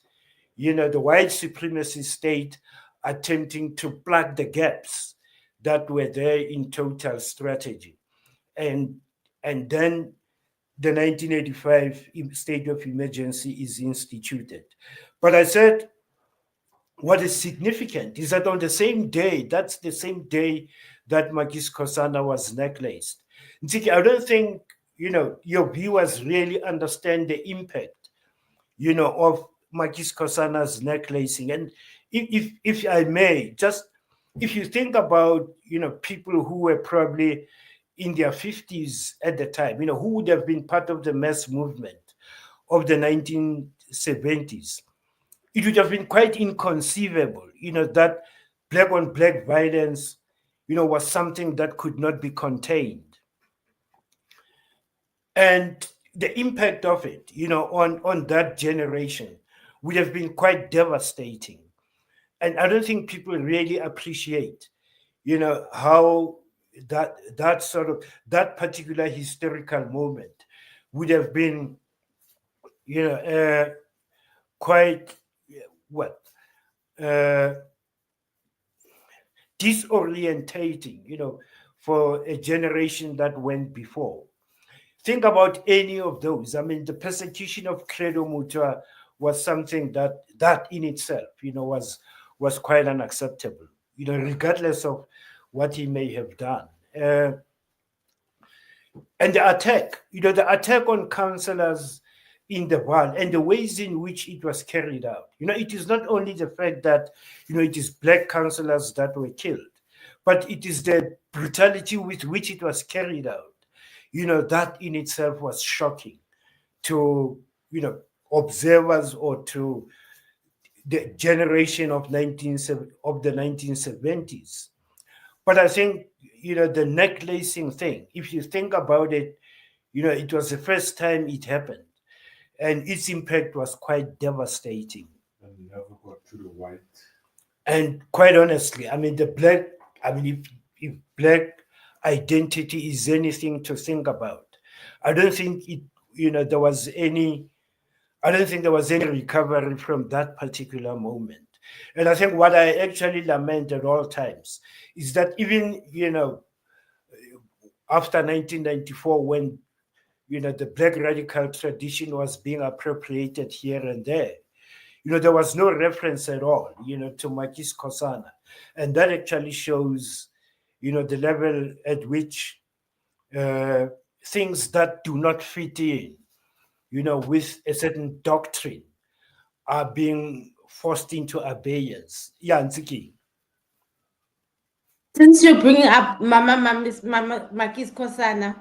the white supremacy state attempting to plug the gaps that were there in total strategy. And, and then the 1985 state of emergency is instituted. But I said, what is significant is that on the same day, that's the same day that Magis Kosana was necklaced. Ntiki, I don't think, your viewers really understand the impact, of Magis Kosana's necklacing. And if I may, just if you think about, people who were probably in their 50s at the time, who would have been part of the mass movement of the 1970s, it would have been quite inconceivable, that black on black violence, was something that could not be contained. And the impact of it, on that generation would have been quite devastating. And I don't think people really appreciate, how that particular historical moment would have been, quite what disorientating, for a generation that went before. Think about any of those. I mean, the persecution of Credo Mutua was something that in itself, was quite unacceptable, regardless of what he may have done. And the attack, the attack on councillors in the Vaal and the ways in which it was carried out. It is not only the fact that, it is black councillors that were killed, but it is the brutality with which it was carried out. That in itself was shocking to, observers or to the generation of the 1970s. But I think, the necklacing thing, if you think about it, it was the first time it happened, and its impact was quite devastating. And never got to the white. And quite honestly, if black identity is anything to think about, I don't think there was any recovery from that particular moment. And I think what I actually lament at all times is that even, after 1994, when, the black radical tradition was being appropriated here and there, there was no reference at all, to Makis Kosana. And that actually shows, the level at which things that do not fit in, with a certain doctrine are being forced into abeyance. Yeah, Ntsiki. Since you're bringing up Mama Makis Kosana,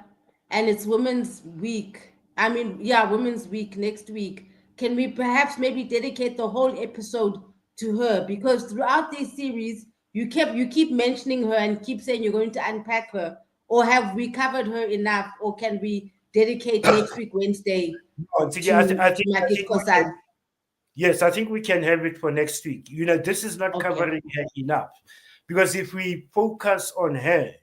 and it's Women's Week, Women's Week next week, can we perhaps maybe dedicate the whole episode to her? Because throughout this series, you keep mentioning her and keep saying you're going to unpack her. Or have we covered her enough? Or can we dedicate next week, Wednesday, Ntsiki, I think Makis Kosana? yes, I think we can have it for next week. This is not Okay. covering her enough, because if we focus on her,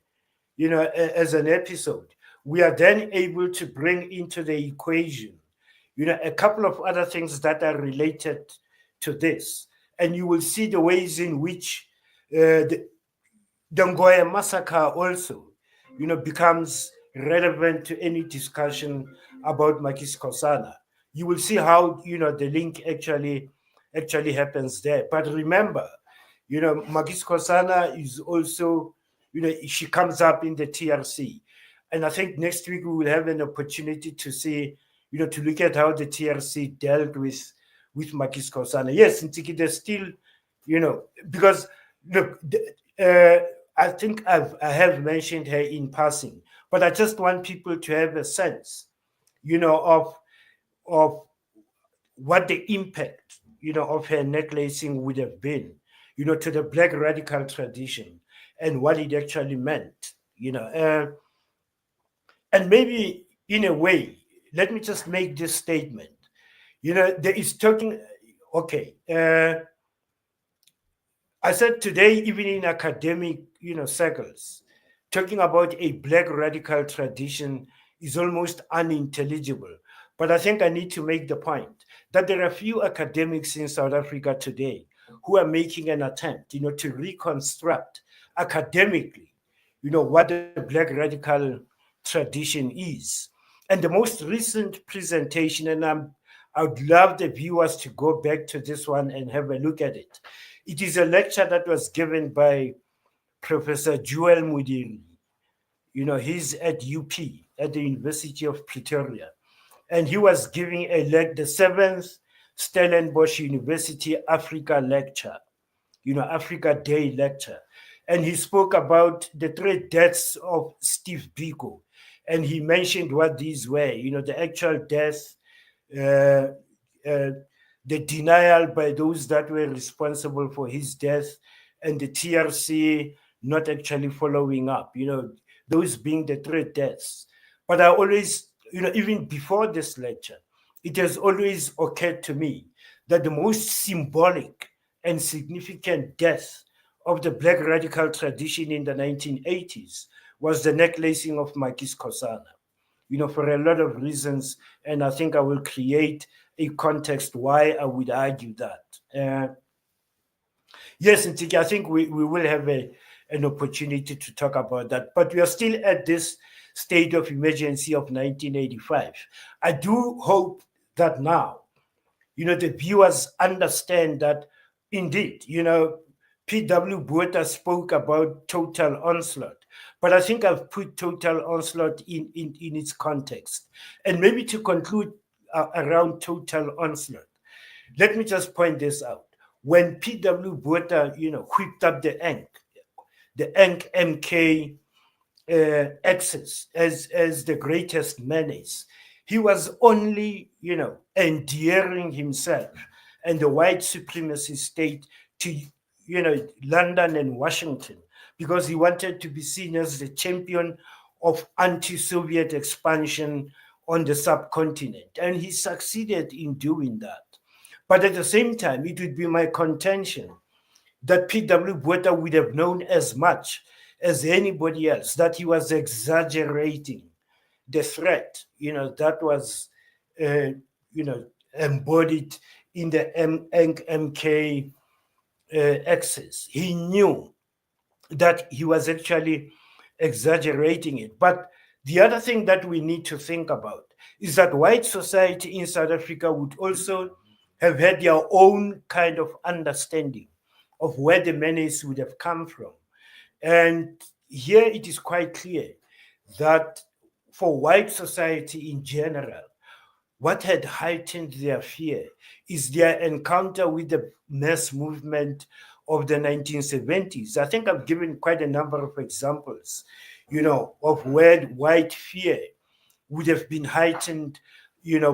as an episode, we are then able to bring into the equation, a couple of other things that are related to this. And you will see the ways in which the Dongoya massacre also, becomes relevant to any discussion about Makis Kosana. You will see how, the link actually happens there. But remember, Makis Kosana is also, she comes up in the TRC. And I think next week we will have an opportunity to see, to look at how the TRC dealt with Makis Kosana. Yes, Ntsiki, there's still, because look, I think I have mentioned her in passing, but I just want people to have a sense, of what the impact, of her necklacing would have been, to the black radical tradition and what it actually meant, and maybe in a way, let me just make this statement. There is talking, okay, I said today, even in academic, circles, talking about a black radical tradition is almost unintelligible. But I think I need to make the point that there are few academics in South Africa today who are making an attempt, to reconstruct academically, what the black radical tradition is. And the most recent presentation, and I would love the viewers to go back to this one and have a look at it. It is a lecture that was given by Professor Joel Mudiri. He's at UP, at the University of Pretoria. And he was giving the 7th Stellenbosch University Africa lecture, Africa Day lecture. And he spoke about the 3 deaths of Steve Biko. And he mentioned what these were, the actual death, the denial by those that were responsible for his death, and the TRC not actually following up, those being the 3 deaths. But I always, even before this lecture, it has always occurred to me that the most symbolic and significant death of the black radical tradition in the 1980s was the necklacing of Makis Kosana, for a lot of reasons. And I think I will create a context why I would argue that. Yes, Ntiki, I think we will have an opportunity to talk about that. But we are still at this state of emergency of 1985. I do hope that now, the viewers understand that indeed, P.W. Botha spoke about total onslaught. But I think I've put total onslaught in its context. And maybe to conclude around total onslaught, let me just point this out. When P.W. Botha, whipped up the Enk MK axis as the greatest menace, he was only, endearing himself and the white supremacy state to, London and Washington, because he wanted to be seen as the champion of anti-Soviet expansion on the subcontinent. And he succeeded in doing that. But at the same time, it would be my contention that P.W. Botha would have known as much as anybody else that he was exaggerating the threat, that was, embodied in the MK axis. He knew that he was actually exaggerating it. But the other thing that we need to think about is that white society in South Africa would also have had their own kind of understanding of where the menace would have come from. And here it is quite clear that for white society in general, what had heightened their fear is their encounter with the mass movement of the 1970s. I think I've given quite a number of examples, of where white fear would have been heightened,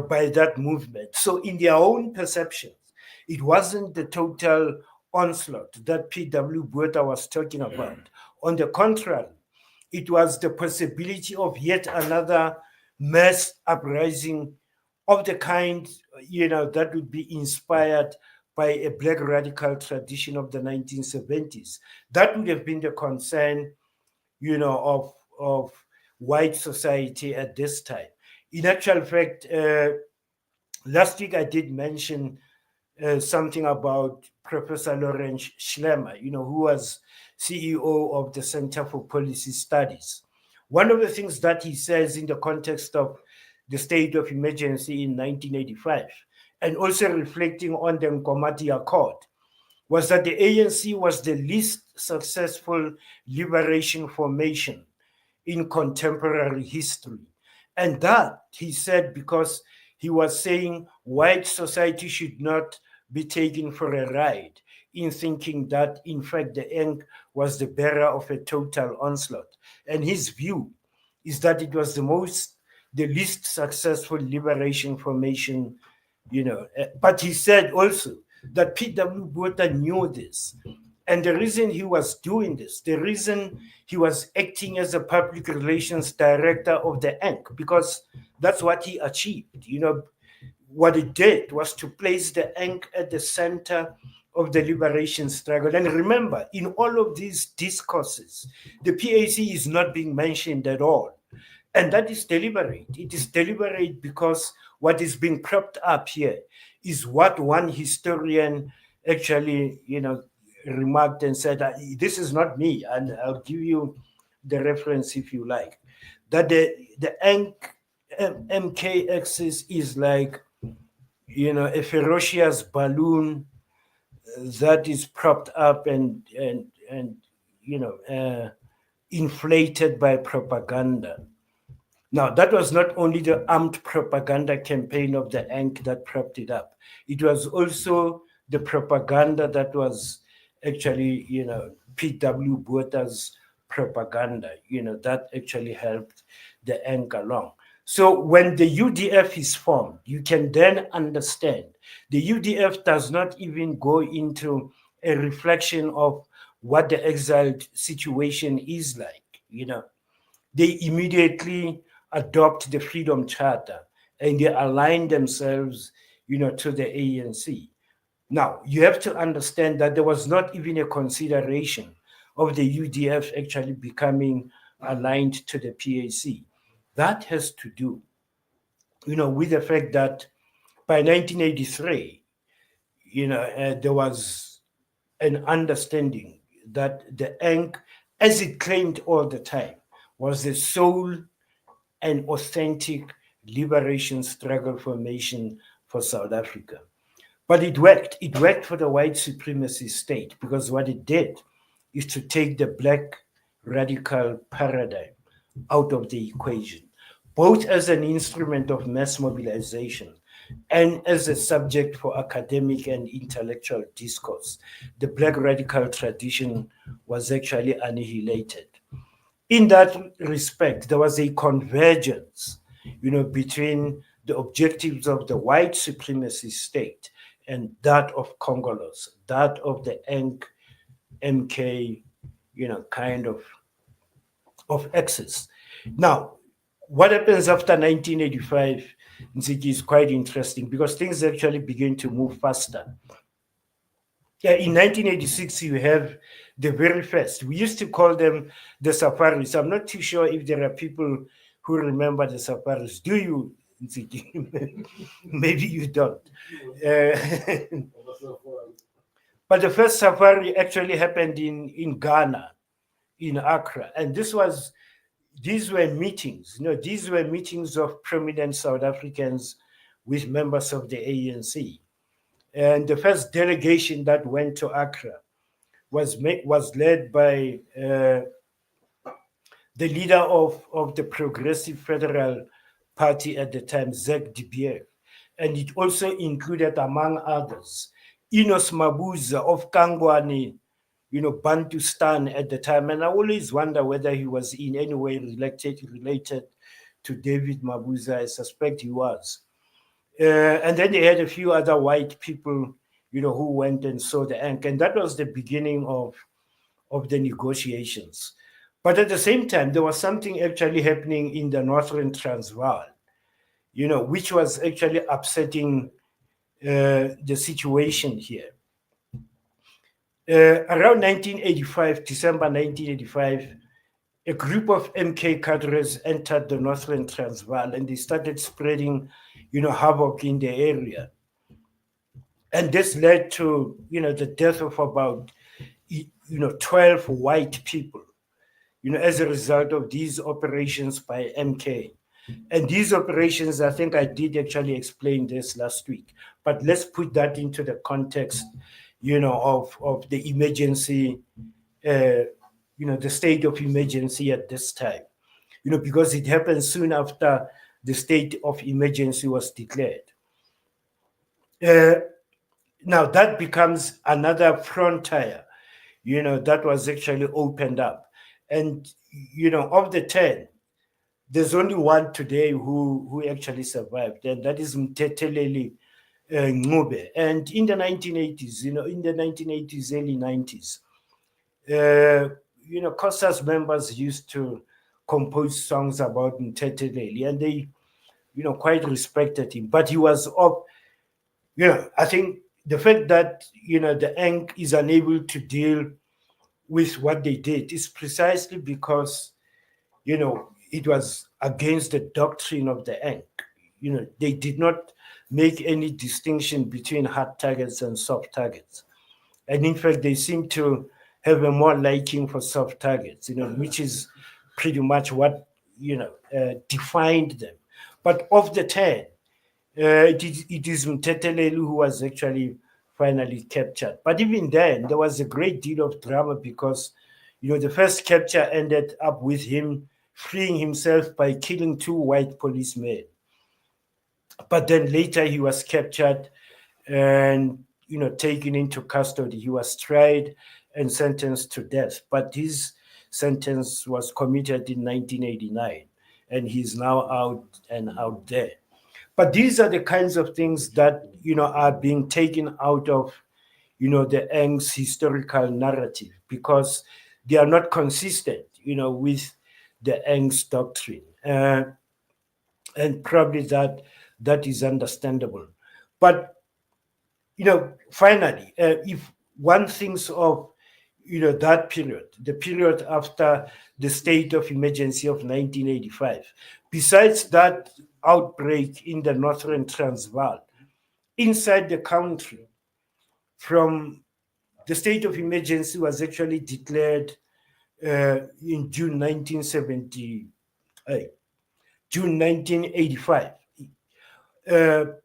by that movement. So in their own perceptions, it wasn't the total onslaught that P.W. Botha was talking about. On the contrary, it was the possibility of yet another mass uprising of the kind, that would be inspired by a black radical tradition of the 1970s. That would have been the concern, of white society at this time. In actual fact, last week I did mention something about Professor Lawrence Schlemmer, who was CEO of the Center for Policy Studies. One of the things that he says in the context of the state of emergency in 1985, and also reflecting on the Nkomati Accord, was that the ANC was the least successful liberation formation in contemporary history. And that, he said, because he was saying white society should not be taken for a ride in thinking that, in fact, the Enk was the bearer of a total onslaught. And his view is that it was the least successful liberation formation, But he said also that P.W. Botha knew this. And the reason he was doing this, the reason he was acting as a public relations director of the Enk, because that's what he achieved. What it did was to place the Enk at the center of the liberation struggle. And remember, in all of these discourses, the PAC is not being mentioned at all. And that is deliberate. It is deliberate because what is being propped up here is what one historian actually, remarked and said, this is not me, and I'll give you the reference if you like, that the MK axis is like, a ferocious balloon that is propped up and inflated by propaganda. Now, that was not only the armed propaganda campaign of the Enk that propped it up. It was also the propaganda that was actually, P.W. Botha's propaganda, that actually helped the Enk along. So when the UDF is formed, you can then understand the UDF does not even go into a reflection of what the exiled situation is like, They immediately adopt the Freedom Charter and they align themselves, to the ANC. Now, you have to understand that there was not even a consideration of the UDF actually becoming aligned to the PAC. That has to do, with the fact that by 1983, there was an understanding that the Enk, as it claimed all the time, was the sole and authentic liberation struggle formation for South Africa. But it worked. It worked for the white supremacy state because what it did is to take the black radical paradigm out of the equation, both as an instrument of mass mobilization and as a subject for academic and intellectual discourse. The Black radical tradition was actually annihilated. In that respect, there was a convergence, between the objectives of the white supremacy state and that of Congolese, that of the MK, kind of axis. Now, what happens after 1985, Nziki, is quite interesting because things actually begin to move faster. Yeah, in 1986, you have the very first. We used to call them the safaris. I'm not too sure if there are people who remember the safaris. Do you, Nziki? Maybe you don't. But the first safari actually happened in Ghana, in Accra. And these were meetings, these were meetings of prominent South Africans with members of the ANC. And the first delegation that went to Accra was led by the leader of the Progressive Federal Party at the time, Zach de Beer. And it also included, among others, Enos Mabuza of Kangwani, Bantustan at the time. And I always wonder whether he was in any way related to David Mabuza. I suspect he was. And then they had a few other white people, who went and saw the ink. And that was the beginning of the negotiations. But at the same time, there was something actually happening in the Northern Transvaal, which was actually upsetting the situation here. Around 1985, December 1985, a group of MK cadres entered the Northern Transvaal and they started spreading, havoc in the area. And this led to, the death of about, 12 white people, as a result of these operations by MK. And these operations, I think I did actually explain this last week, but let's put that into the context, of the emergency, the state of emergency at this time, because it happened soon after the state of emergency was declared. Now that becomes another frontier, that was actually opened up. And, of the 10, there's only one today who actually survived, and that is Mteteleli Ngube. And in the 1980s, early 90s, COSAS members used to compose songs about Mteteleli, and they, quite respected him. But he was up, I think the fact that, the ENC is unable to deal with what they did is precisely because, it was against the doctrine of the ENC. They did not make any distinction between hard targets and soft targets. And in fact, they seem to have a more liking for soft targets, which is pretty much what, defined them. But of the 10, it is Mtetelelu who was actually finally captured. But even then, there was a great deal of drama because, the first capture ended up with him freeing himself by killing 2 white policemen. But then later he was captured and, taken into custody. He was tried and sentenced to death. But his sentence was commuted in 1989, and he's now out there. But these are the kinds of things that, are being taken out of, the ENC's historical narrative because they are not consistent, with the ENC's doctrine. And probably that is understandable. But, finally, if one thinks of, that period, the period after the state of emergency of 1985, besides that outbreak in the Northern Transvaal, inside the country, from the state of emergency was actually declared in June 1985.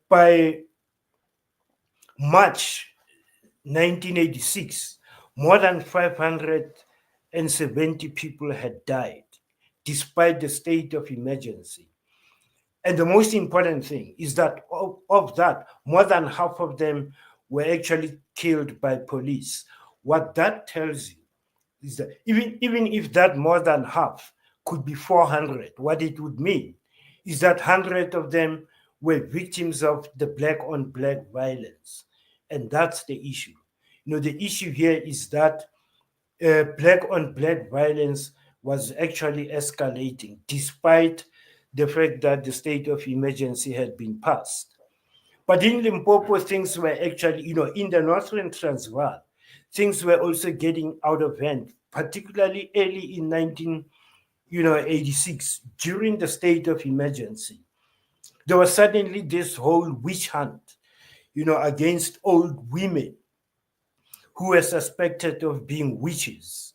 By March 1986, more than 500 and 70 people had died, despite the state of emergency. And the most important thing is that of that, more than half of them were actually killed by police. What that tells you is that even if that more than half could be 400, what it would mean is that 100 of them were victims of the black on black violence. And that's the issue. The issue here is that black on black violence was actually escalating despite the fact that the state of emergency had been passed. But in Limpopo, things were actually, in the Northern Transvaal, things were also getting out of hand, particularly early in 1986, during the state of emergency. There was suddenly this whole witch hunt, against old women who were suspected of being witches.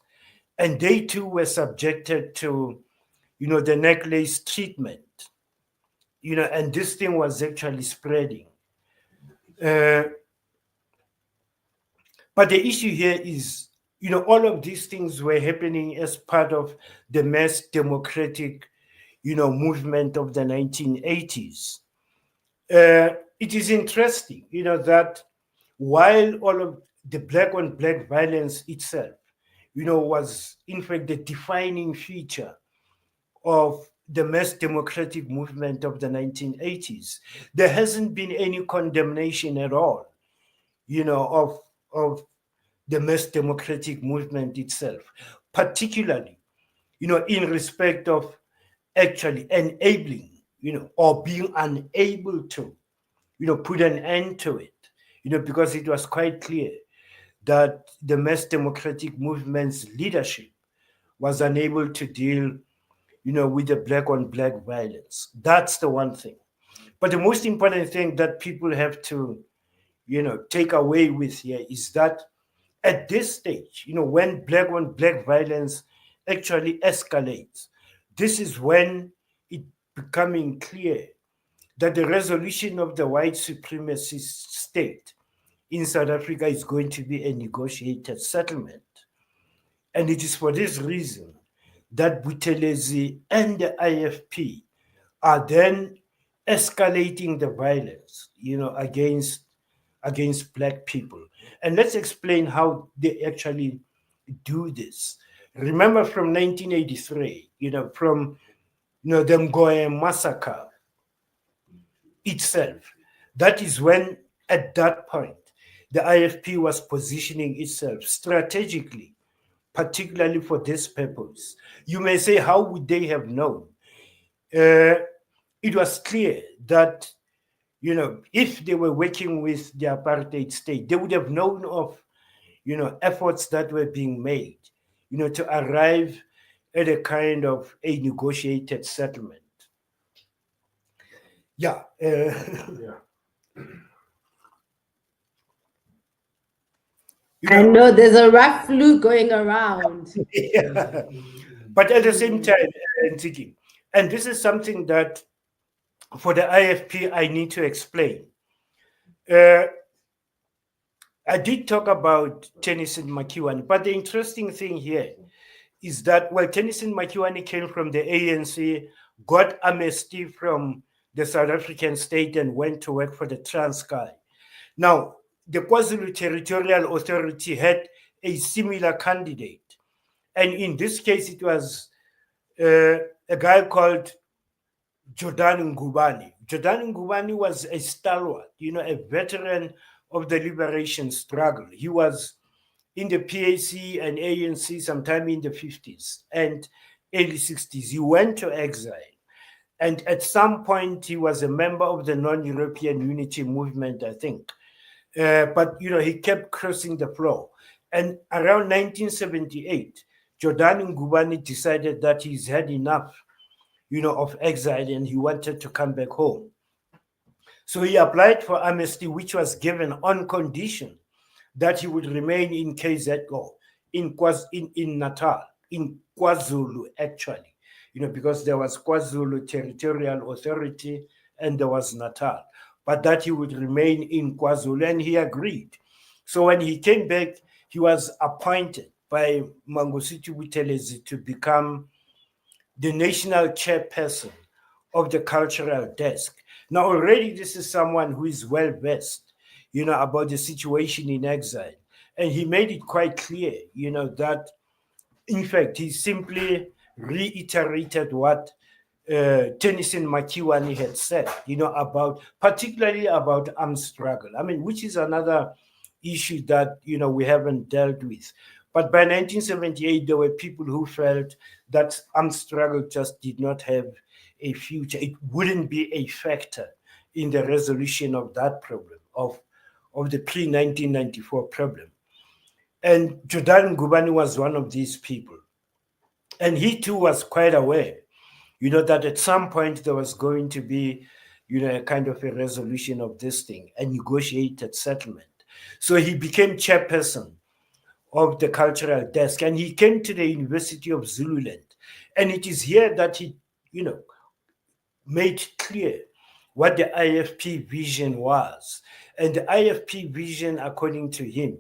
And they too were subjected to, the necklace treatment, and this thing was actually spreading. But the issue here is, all of these things were happening as part of the mass democratic, movement of the 1980s. It is interesting, that while all of the black on black violence itself, was in fact the defining feature of the mass democratic movement of the 1980s, there hasn't been any condemnation at all, of the mass democratic movement itself, particularly, in respect of actually enabling, or being unable to, put an end to it, because it was quite clear that the mass democratic movement's leadership was unable to deal, with the black on black violence. That's the one thing. But the most important thing that people have to, take away with here is that at this stage, when black on black violence actually escalates, this is when it becoming clear that the resolution of the white supremacist state in South Africa is going to be a negotiated settlement. And it is for this reason that Buthelezi and the IFP are then escalating the violence, against black people. And let's explain how they actually do this. Remember from 1983, from the Mgoe massacre itself. That is when, at that point, the IFP was positioning itself strategically, particularly for this purpose. You may say, how would they have known? It was clear that, if they were working with the apartheid state, they would have known of, efforts that were being made, to arrive at a kind of a negotiated settlement. Yeah. Yeah. I know there's a rough flu going around. Yeah. But at the same time, Ntiki, and this is something that for the IFP I need to explain. I did talk about Tennyson Makiwane, but the interesting thing here is that, well, Tennyson Makiwane came from the ANC, got amnesty from the South African state, and went to work for the Transkei. Now, the KwaZulu Territorial Authority had a similar candidate. And in this case, it was a guy called Jordan Ngubane. Jordan Ngubane was a stalwart, a veteran of the liberation struggle. He was in the PAC and ANC sometime in the 50s and early 60s. He went to exile. And at some point, he was a member of the non-European unity movement, I think. But, he kept crossing the floor. And around 1978, Jordan Ngubane decided that he's had enough, of exile, and he wanted to come back home. So he applied for amnesty, which was given on condition that he would remain in KZN, in Natal, in KwaZulu, actually, because there was KwaZulu Territorial Authority and there was Natal, but that he would remain in KwaZulu, and he agreed. So when he came back, he was appointed, by Mangosuthu Buthelezi to become the national chairperson of the cultural desk. Now, already this is someone who is well versed, about the situation in exile. And he made it quite clear, that in fact, he simply reiterated what Tennyson Makiwani had said, particularly about armed struggle. I mean, which is another issue that, we haven't dealt with. But by 1978, there were people who felt that armed struggle just did not have a future. It wouldn't be a factor in the resolution of that problem, of the pre-1994 problem. And Jordan Gubani was one of these people. And he too was quite aware, that at some point there was going to be, a kind of a resolution of this thing, a negotiated settlement. So he became chairperson of the cultural desk, and he came to the University of Zululand. And it is here that he, made clear what the IFP vision was. And the IFP vision, according to him,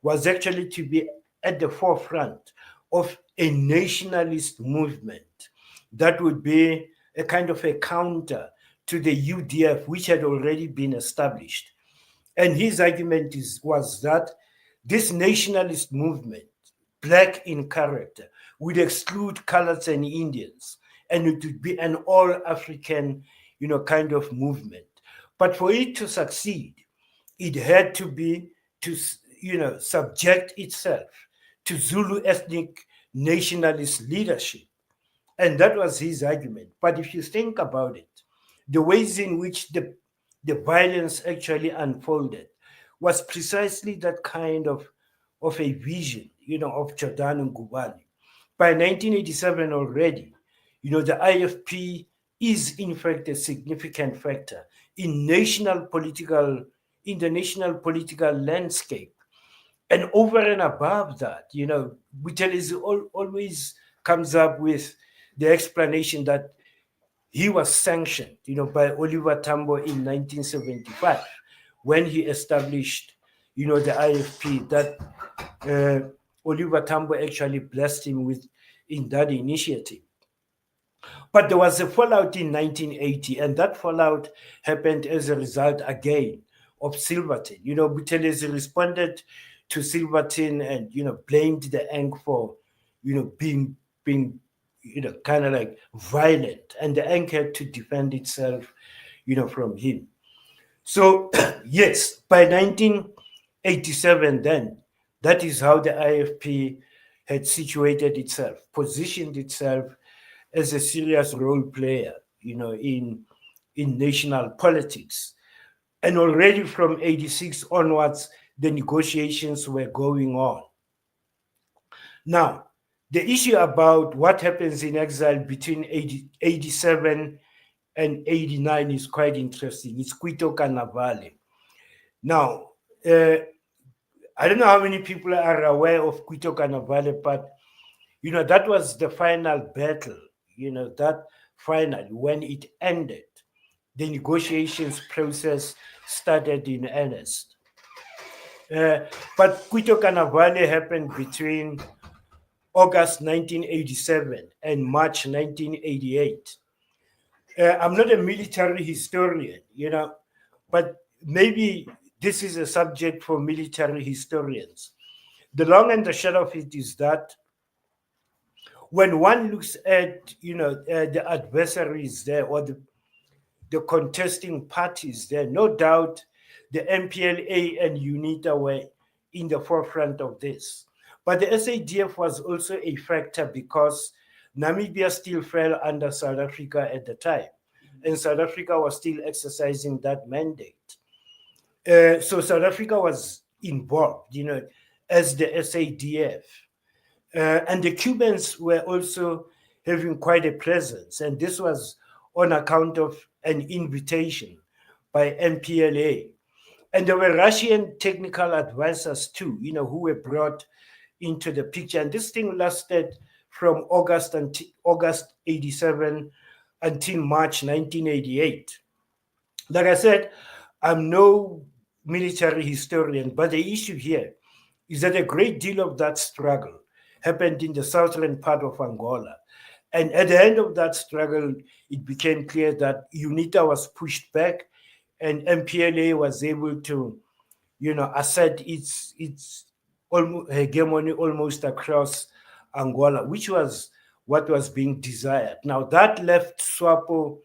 was actually to be at the forefront of a nationalist movement that would be a kind of a counter to the UDF, which had already been established. And his argument was that this nationalist movement, black in character, would exclude colors and Indians, and it would be an all-African, kind of movement. But for it to succeed, it had to be to, subject itself to Zulu ethnic nationalist leadership. And that was his argument. But if you think about it, the ways in which the violence actually unfolded was precisely that kind of a vision, of Jordan Ngubane. By 1987 already, the IFP is in fact a significant factor in the national political landscape. And over and above that, Buthelezi always comes up with the explanation that he was sanctioned, by Oliver Tambo in 1975 when he established, the IFP, that Oliver Tambo actually blessed him with in that initiative. But there was a fallout in 1980, and that fallout happened as a result again of Silverton. Buthelezi responded to Silverton and blamed the Eng for being kind of like violent, and the Eng had to defend itself from him. So yes, by 1987, then that is how the IFP had situated itself, positioned itself as a serious role player, in national politics. And already from 86 onwards, the negotiations were going on. Now, the issue about what happens in exile between 87 and 89 is quite interesting. It's Cuito Cuanavale. Now, I don't know how many people are aware of Cuito Cuanavale, but that was the final battle. That finally, when it ended, the negotiations process started in earnest. But Cuito Cuanavale happened between August 1987 and March 1988. I'm not a military historian, but maybe this is a subject for military historians. The long and the short of it is that when one looks at, the adversaries there, or the contesting parties there, no doubt the MPLA and UNITA were in the forefront of this. But the SADF was also a factor because Namibia still fell under South Africa at the time, and South Africa was still exercising that mandate. So South Africa was involved, as the SADF. And the Cubans were also having quite a presence, and this was on account of an invitation by MPLA. And there were Russian technical advisors too, who were brought into the picture. And this thing lasted from August 87 until March 1988. Like I said, I'm no military historian, but the issue here is that a great deal of that struggle happened in the southern part of Angola. And at the end of that struggle, it became clear that UNITA was pushed back and MPLA was able to, assert its hegemony almost across Angola, which was what was being desired. Now that left SWAPO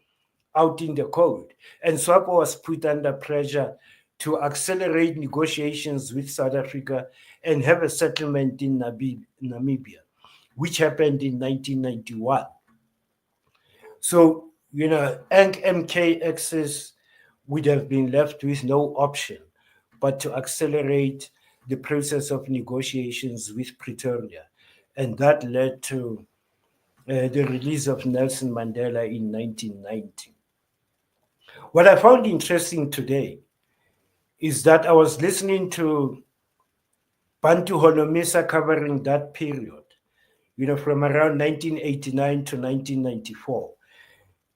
out in the cold, and SWAPO was put under pressure to accelerate negotiations with South Africa and have a settlement in Namibia, which happened in 1991. So, MK access would have been left with no option but to accelerate the process of negotiations with Pretoria. And that led to the release of Nelson Mandela in 1990. What I found interesting today is that I was listening to Bantu Holomisa covering that period, from around 1989 to 1994.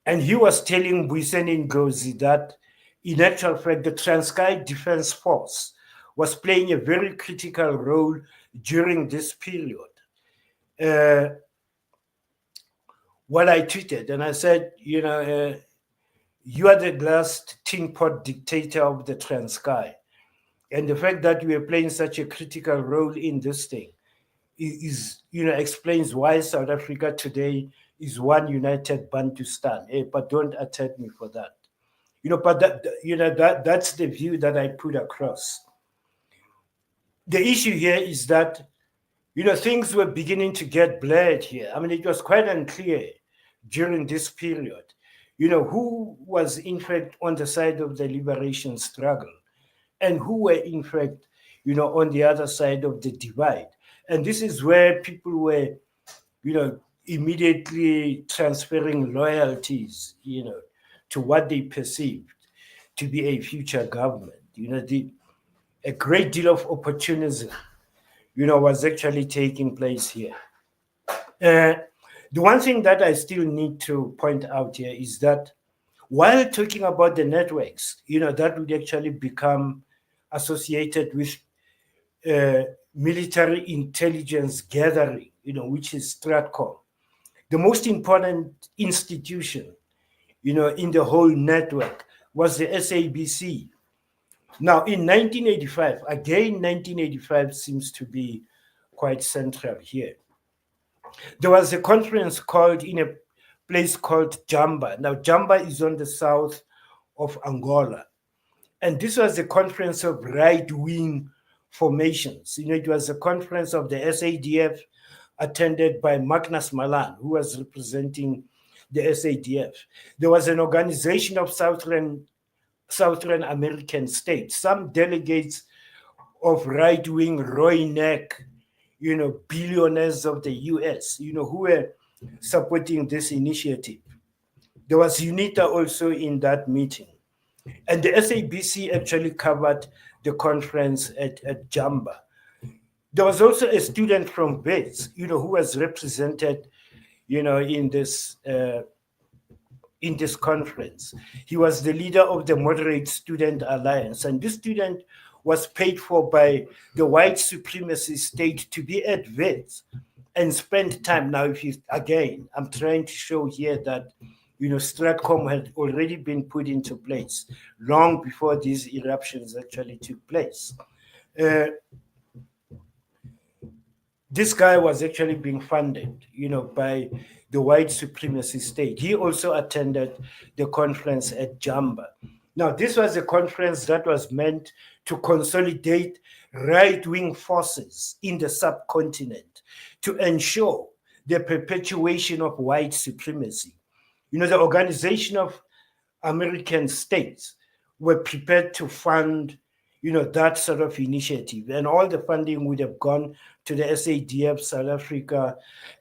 And he was telling Buiseni Ngozi that, in actual fact, the Transkei Defense Force was playing a very critical role during this period. What I tweeted, and I said, you are the last tin pot dictator of the Transkei. And the fact that we are playing such a critical role in this thing is explains why South Africa today is one united Bantustan. But don't attack me for that. But that's the view that I put across. The issue here is that things were beginning to get blurred here. I mean, it was quite unclear during this period, who was in fact on the side of the liberation struggle and who were in fact, on the other side of the divide. And this is where people were, immediately transferring loyalties, to what they perceived to be a future government. A great deal of opportunism, was actually taking place here. The one thing that I still need to point out here is that while talking about the networks, that would actually become associated with military intelligence gathering, which is Stratcom. The most important institution, in the whole network was the SABC. Now, in 1985, again, 1985 seems to be quite central here. There was a conference called in a place called Jamba. Now, Jamba is on the south of Angola. And this was a conference of right-wing formations. It was a conference of the SADF attended by Magnus Malan, who was representing the SADF. There was an organization of Southern American states, some delegates of right-wing Roy Neck, billionaires of the US, who were supporting this initiative. There was UNITA also in that meeting. And the SABC actually covered the conference at Jamba. There was also a student from Wits, who was represented, in this conference. He was the leader of the Moderate Student Alliance, and this student was paid for by the white supremacy state to be at Wits and spend time. Now, again, I'm trying to show here that Stratcom had already been put into place long before these eruptions actually took place. This guy was actually being funded, by the white supremacy state. He also attended the conference at Jamba. Now, this was a conference that was meant to consolidate right-wing forces in the subcontinent to ensure the perpetuation of white supremacy. The Organization of American States were prepared to fund, that sort of initiative. And all the funding would have gone to the SADF, South Africa,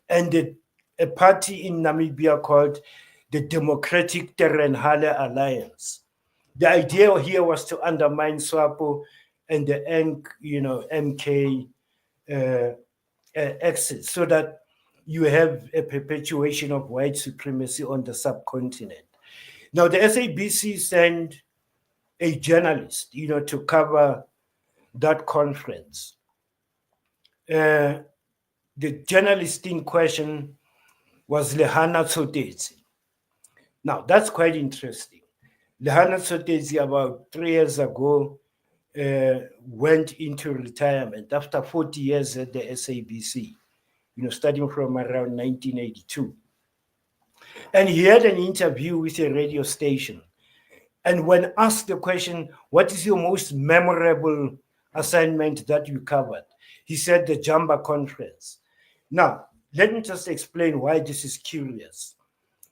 and a party in Namibia called the Democratic Terenhale Alliance. The idea here was to undermine SWAPO and the MK axis so that you have a perpetuation of white supremacy on the subcontinent. Now, the SABC sent a journalist, to cover that conference. the journalist in question was Lehana Tsotetsi. Now, that's quite interesting. Lehana Tsotetsi, about 3 years ago, went into retirement after 40 years at the SABC, starting from around 1982. And he had an interview with a radio station. And when asked the question, what is your most memorable assignment that you covered? He said the Jamba conference. Now, let me just explain why this is curious.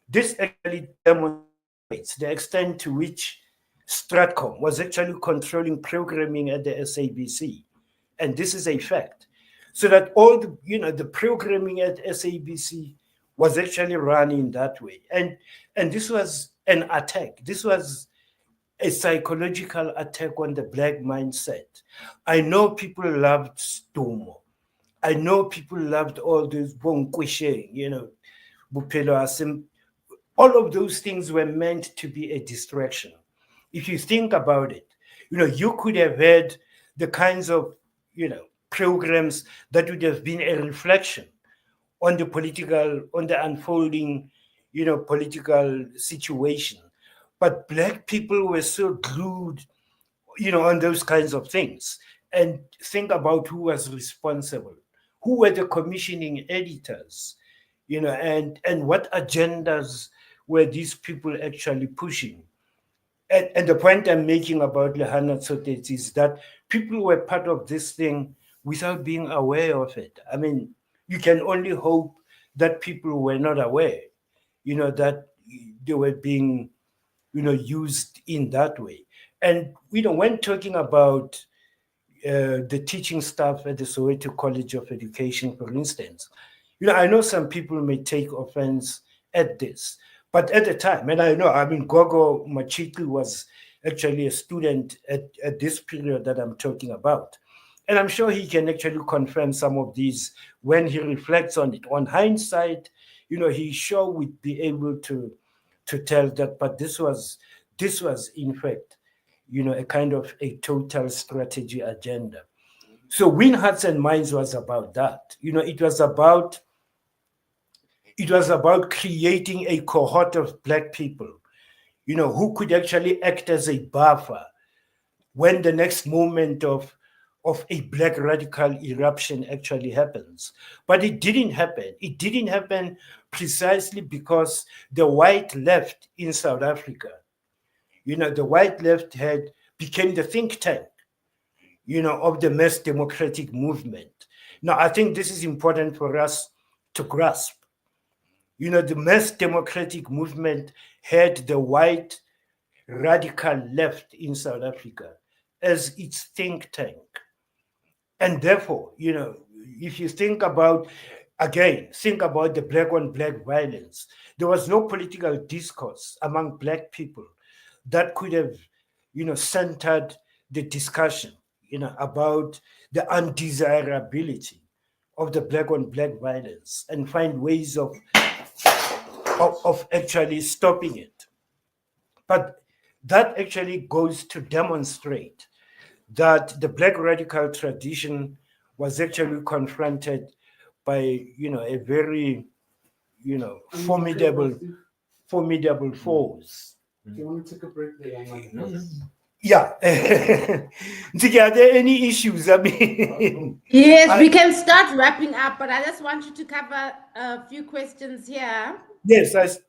This actually demonstrates the extent to which Stratcom was actually controlling programming at the SABC. And this is a fact. So that all the programming at SABC was actually run in that way. And this was an attack. This was a psychological attack on the black mindset. I know people loved Stumo. I know people loved all those Bonkweshe, Bupelo Asim. All of those things were meant to be a distraction. If you think about it, you could have had the kinds of, programs that would have been a reflection on the unfolding, political situation. But black people were so glued, on those kinds of things. And think about who was responsible. Who were the commissioning editors? And what agendas were these people actually pushing? And the point I'm making about Lehana Tsotetsi is that people were part of this thing without being aware of it. I mean, you can only hope that people were not aware, that they were being, used in that way. And, when talking about the teaching staff at the Soweto College of Education, for instance, I know some people may take offense at this, but at the time, and Gogo Machiku was actually a student at this period that I'm talking about. And I'm sure he can actually confirm some of these when he reflects on it. On hindsight, he sure would be able to tell that, but this was in fact, a kind of a total strategy agenda. So Win Hearts and Minds was about that. It was about creating a cohort of black people, who could actually act as a buffer when the next moment of a black radical eruption actually happens. But it didn't happen. It didn't happen precisely because the white left in South Africa, the white left became the think tank, of the mass democratic movement. Now, I think this is important for us to grasp. The mass democratic movement had the white radical left in South Africa as its think tank. And therefore, if you think about the black on black violence, there was no political discourse among black people that could have, centered the discussion, about the undesirability of the black on black violence and find ways of actually stopping it. But that actually goes to demonstrate that the black radical tradition was actually confronted by, a very, formidable foes. Do you want to take a break there? Yeah. Ziggy, are there any issues? I mean, Yes, we can start wrapping up, but I just want you to cover a few questions here. yes, So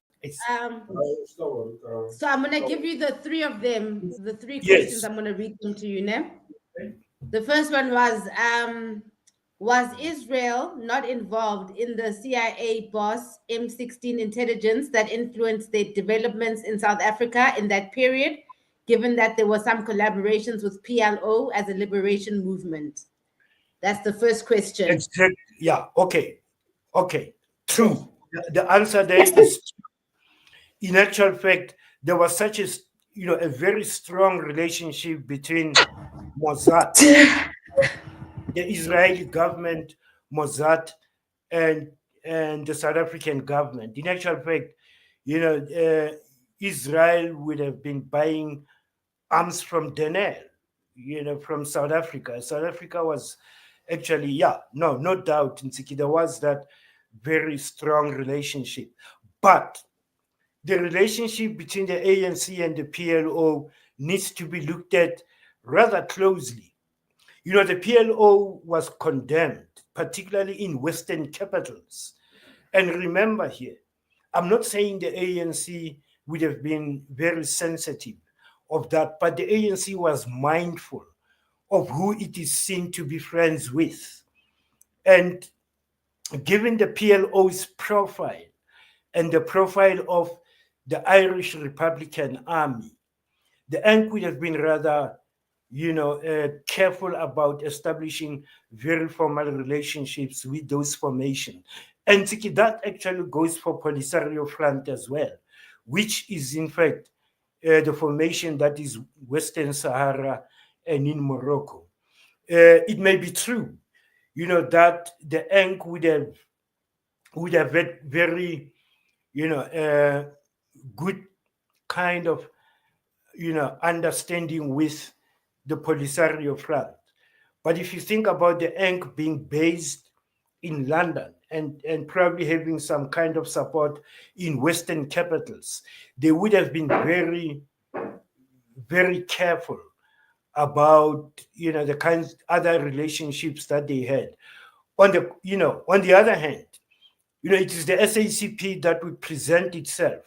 I'm going to give you the three of them, the three Yes. questions. I'm going to read them to you now. The first one was Israel not involved in the CIA boss M16 intelligence that influenced the developments in South Africa in that period, given that there were some collaborations with PLO as a liberation movement? That's the first question. Yeah, okay. True. The answer there is, in actual fact, there was such a very strong relationship between Mossad, the Israeli government, Mossad, and the South African government. In actual fact, Israel would have been buying arms from Denel, from South Africa. South Africa was actually, yeah, no doubt, Nsiki, there was that very strong relationship. But the relationship between the ANC and the PLO needs to be looked at rather closely. The PLO was condemned, particularly in Western capitals. And remember here, I'm not saying the ANC would have been very sensitive of that, but the ANC was mindful of who it is seen to be friends with. And given the PLO's profile and the profile of the Irish Republican Army, the ANC would have been rather, careful about establishing very formal relationships with those formations. And that actually goes for Polisario Front as well, which is in fact the formation that is Western Sahara and in Morocco. It may be true, that the ANC would have had very, good kind of, understanding with the Polisario Front. But if you think about the ANC being based in London and probably having some kind of support in Western capitals, they would have been very, very careful about the kinds other relationships that they had. On the other hand, it is the SACP that would present itself,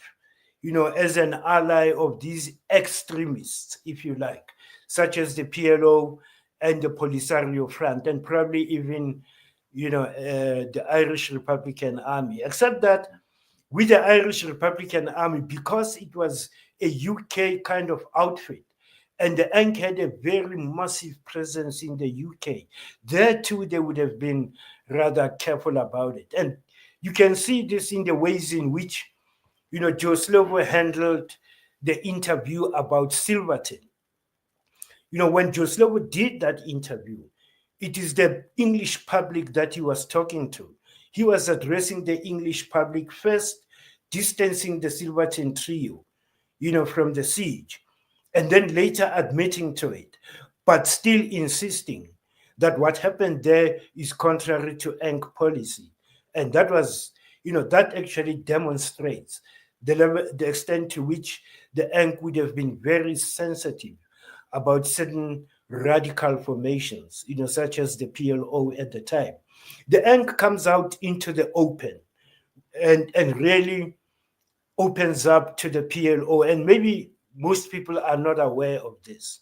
as an ally of these extremists, if you like, such as the PLO and the Polisario Front, and probably even, the Irish Republican Army. Except that with the Irish Republican Army, because it was a UK kind of outfit, and the ANC had a very massive presence in the UK, there too they would have been rather careful about it. And you can see this in the ways in which, Joe Slovo handled the interview about Silverton. When Joe Slovo did that interview, it is the English public that he was talking to. He was addressing the English public first, distancing the Silverton trio, from the siege, and then later admitting to it, but still insisting that what happened there is contrary to ANC policy. And that was, that actually demonstrates the extent to which the ANC would have been very sensitive about certain radical formations, such as the PLO at the time. The ANC comes out into the open and really opens up to the PLO, and maybe most people are not aware of this.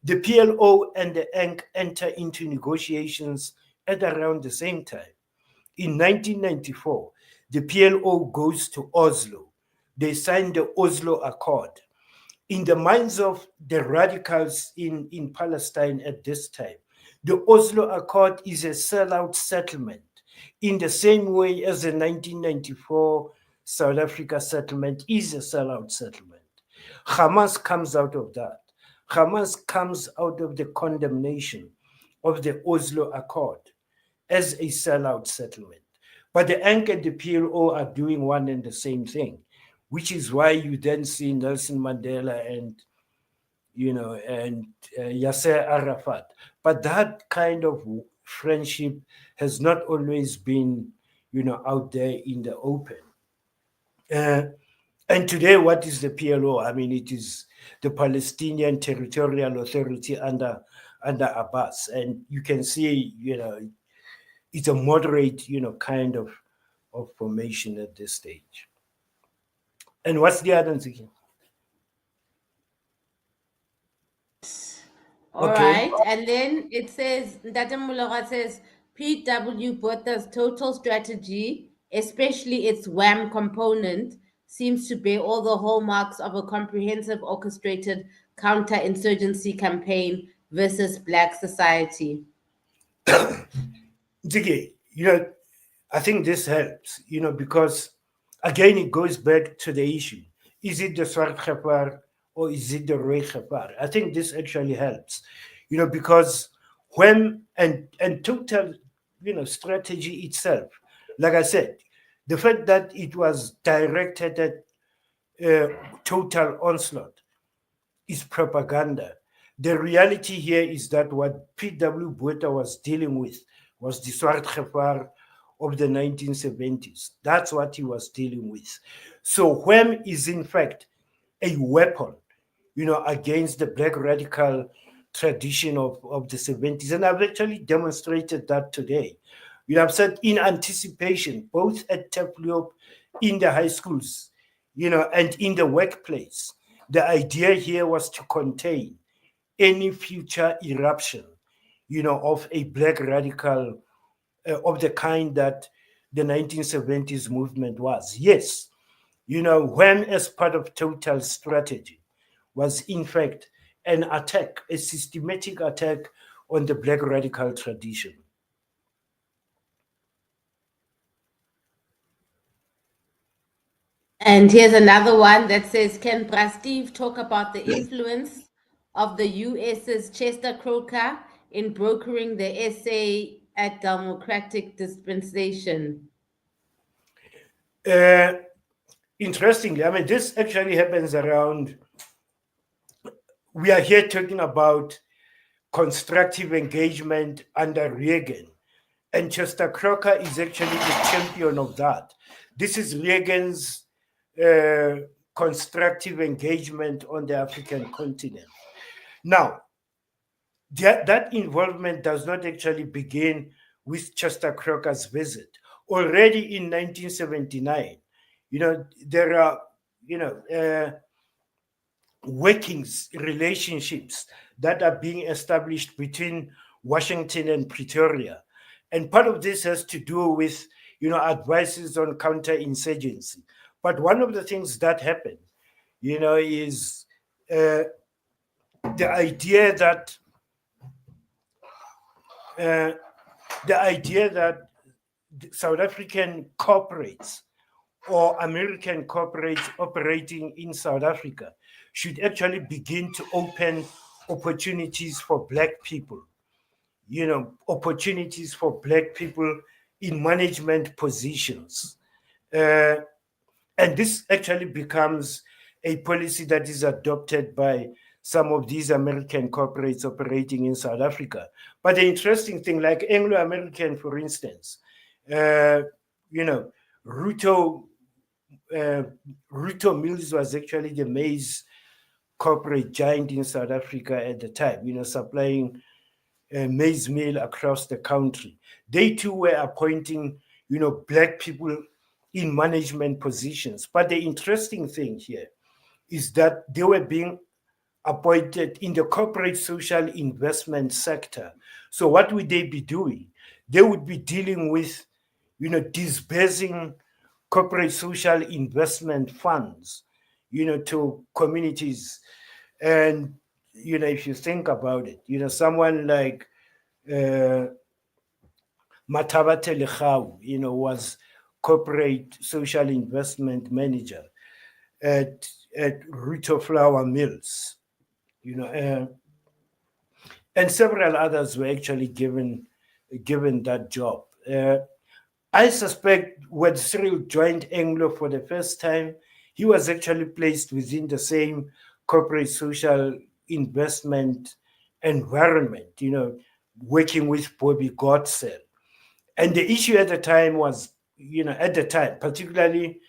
The PLO and the ANC enter into negotiations at around the same time. In 1994, the PLO goes to Oslo. They sign the Oslo Accord. In the minds of the radicals in Palestine at this time, the Oslo Accord is a sellout settlement in the same way as the 1994 South Africa settlement is a sellout settlement. Hamas comes out of that. Hamas comes out of the condemnation of the Oslo Accord as a sellout settlement. But the ANC and the PLO are doing one and the same thing, which is why you then see Nelson Mandela and Yasser Arafat. But that kind of friendship has not always been, out there in the open. And today, what is the PLO? I mean, it is the Palestinian Territorial Authority under Abbas, and you can see, it's a moderate, kind of formation at this stage. And what's the other thing? All Okay. right. And then it says, Ndata Mulora says, PW Botha's total strategy, especially its WAM component, seems to bear all the hallmarks of a comprehensive orchestrated counterinsurgency campaign versus Black society. Ziggy, I think this helps, because again, it goes back to the issue. Is it the Swart Khepar or is it the Roy Khepar? I think this actually helps, because and total, strategy itself, like I said, the fact that it was directed at total onslaught is propaganda. the reality here is that what P.W. Botha was dealing with was the Swart Gevaar of the 1970s. That's what he was dealing with. So when is in fact a weapon, against the black radical tradition of the 70s. And I've actually demonstrated that today. I've said in anticipation, both at Tapliop, in the high schools, and in the workplace, the idea here was to contain any future eruption, of a black radical of the kind that the 1970s movement was. Yes, when as part of total strategy was in fact an attack, a systematic attack on the black radical tradition. And here's another one that says, can Steve talk about the influence of the US's Chester Croker in brokering the essay at Democratic Dispensation? Interestingly, I mean, this actually happens around, we are here talking about constructive engagement under Reagan. And Chester Croker is actually the champion of that. This is Reagan's constructive engagement on the African continent. Now, that involvement does not actually begin with Chester Croker's visit. Already in 1979, there are, workings, relationships that are being established between Washington and Pretoria. And part of this has to do with, advices on counterinsurgency. But one of the things that happened, is the idea that South African corporates or American corporates operating in South Africa should actually begin to open opportunities for black people, opportunities for black people in management positions. And this actually becomes a policy that is adopted by some of these American corporates operating in South Africa. But the interesting thing, like Anglo-American, for instance, Ruto Mills was actually the maize corporate giant in South Africa at the time, supplying maize meal across the country. They too were appointing, black people in management positions. But the interesting thing here is that they were being appointed in the corporate social investment sector. So what would they be doing? They would be dealing with, disbursing corporate social investment funds, to communities. And, if you think about it, someone like Mathabate Legau, was corporate social investment manager at Ruto Flour Mills, and several others were actually given that job. I suspect when Cyril joined Anglo for the first time, he was actually placed within the same corporate social investment environment, working with Bobby Godsell. And the issue at the time was, particularly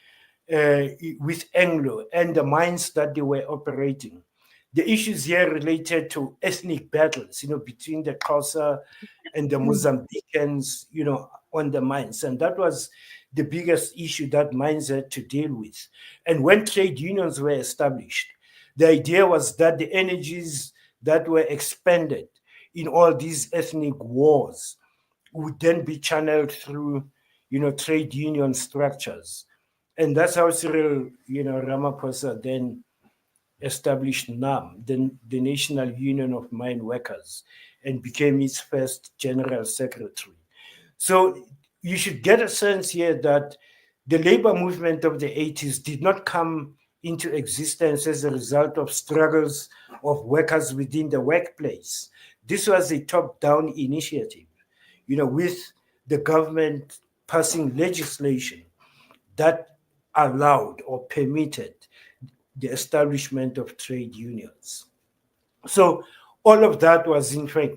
with Anglo and the mines that they were operating, the issues here related to ethnic battles, between the Xhosa and the Mozambicans, on the mines. And that was the biggest issue that mines had to deal with. And when trade unions were established, the idea was that the energies that were expended in all these ethnic wars would then be channeled through, trade union structures. And that's how Cyril, Ramaphosa then established NAM, the National Union of Mine Workers, and became its first general secretary. So you should get a sense here that the labor movement of the 80s did not come into existence as a result of struggles of workers within the workplace. This was a top-down initiative, with the government passing legislation that allowed or permitted the establishment of trade unions. So all of that was in fact,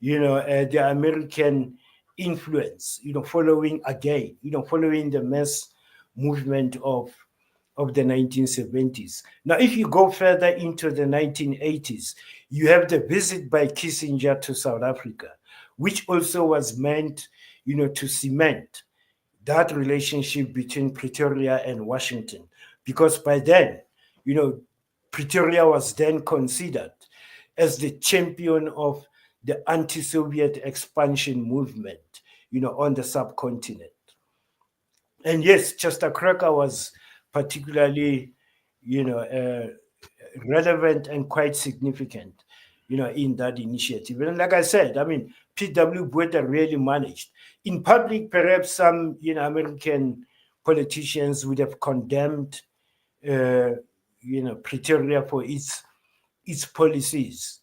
the American influence, following again, following the mass movement of the 1970s. Now, if you go further into the 1980s, you have the visit by Kissinger to South Africa, which also was meant, to cement that relationship between Pretoria and Washington, because by then, Pretoria was then considered as the champion of the anti-Soviet expansion movement, on the subcontinent. And yes, Chester Cracker was particularly, relevant and quite significant, in that initiative. And like I said, I mean, P.W. Botha really managed. In public, perhaps some, American politicians would have condemned, Pretoria for its policies,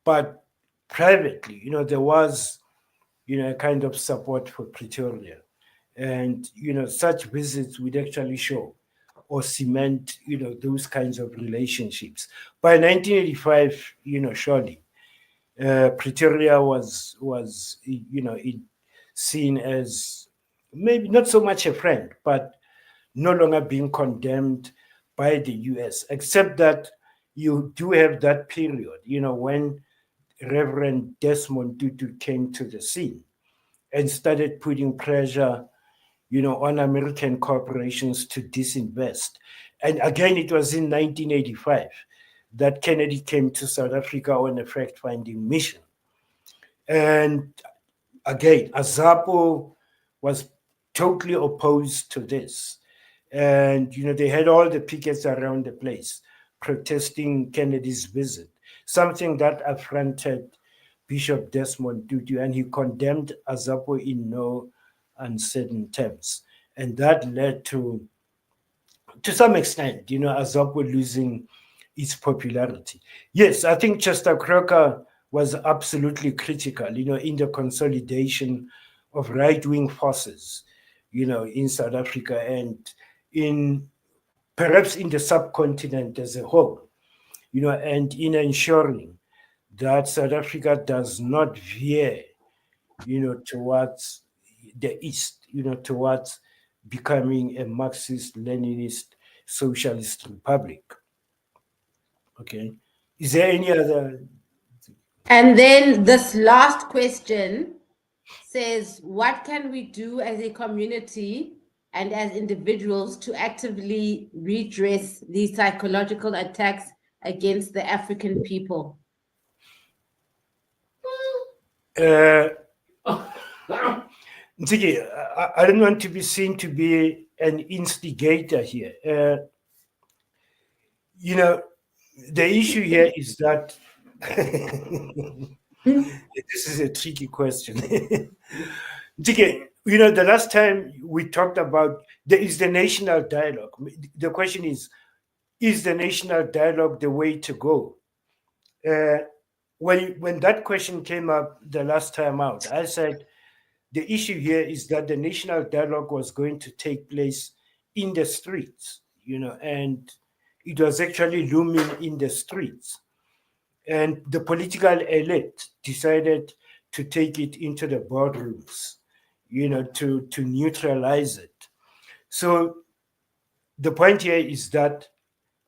but privately, there was, a kind of support for Pretoria. And, such visits would actually show or cement, those kinds of relationships. By 1985, surely, Pretoria was seen as maybe not so much a friend, but no longer being condemned by the US, except that you do have that period, when Reverend Desmond Tutu came to the scene and started putting pressure, on American corporations to disinvest. And again, it was in 1985 that Kennedy came to South Africa on a fact-finding mission. And again, Azapo was totally opposed to this. And, they had all the pickets around the place protesting Kennedy's visit, something that affronted Bishop Desmond Tutu, and he condemned Azapo in no uncertain terms. And that led to some extent, Azapo losing its popularity. Yes, I think Chester Crocker was absolutely critical, in the consolidation of right-wing forces, in South Africa and in perhaps in the subcontinent as a whole, and in ensuring that South Africa does not veer, towards the East, towards becoming a Marxist, Leninist, socialist republic. Okay. Is there any other? And then this last question says, what can we do as a community and as individuals to actively redress these psychological attacks against the African people? Ntsiki, I don't want to be seen to be an instigator here. The issue here is that this is a tricky question. Ntsiki, the last time we talked about there is the national dialogue. The question is the national dialogue the way to go? When that question came up the last time out, I said the issue here is that the national dialogue was going to take place in the streets, and it was actually looming in the streets. And the political elite decided to take it into the boardrooms, to neutralize it. So the point here is that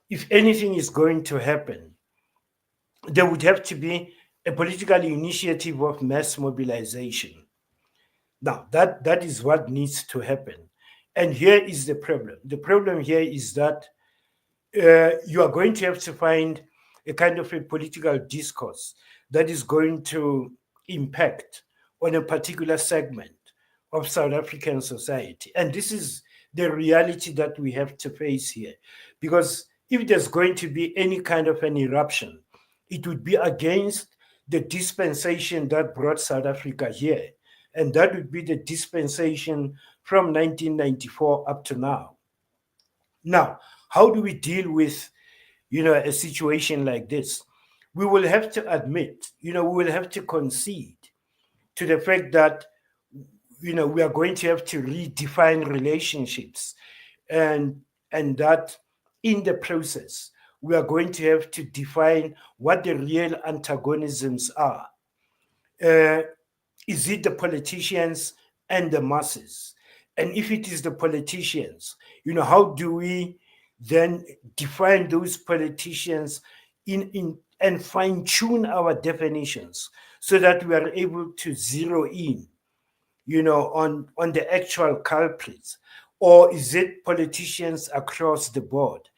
if anything is going to happen, there would have to be a political initiative of mass mobilization. Now, that is what needs to happen. And here is the problem. The problem here is that you are going to have to find a kind of a political discourse that is going to impact on a particular segment of South African society. And this is the reality that we have to face here. Because if there's going to be any kind of an eruption, it would be against the dispensation that brought South Africa here. And that would be the dispensation from 1994 up to now. Now, how do we deal with, a situation like this? We will have to admit, we will have to concede to the fact that, we are going to have to redefine relationships, and that in the process, we are going to have to define what the real antagonisms are. Is it the politicians and the masses? And if it is the politicians, how do we then define those politicians and fine tune our definitions so that we are able to zero in, on the actual culprits? Or is it politicians across the board?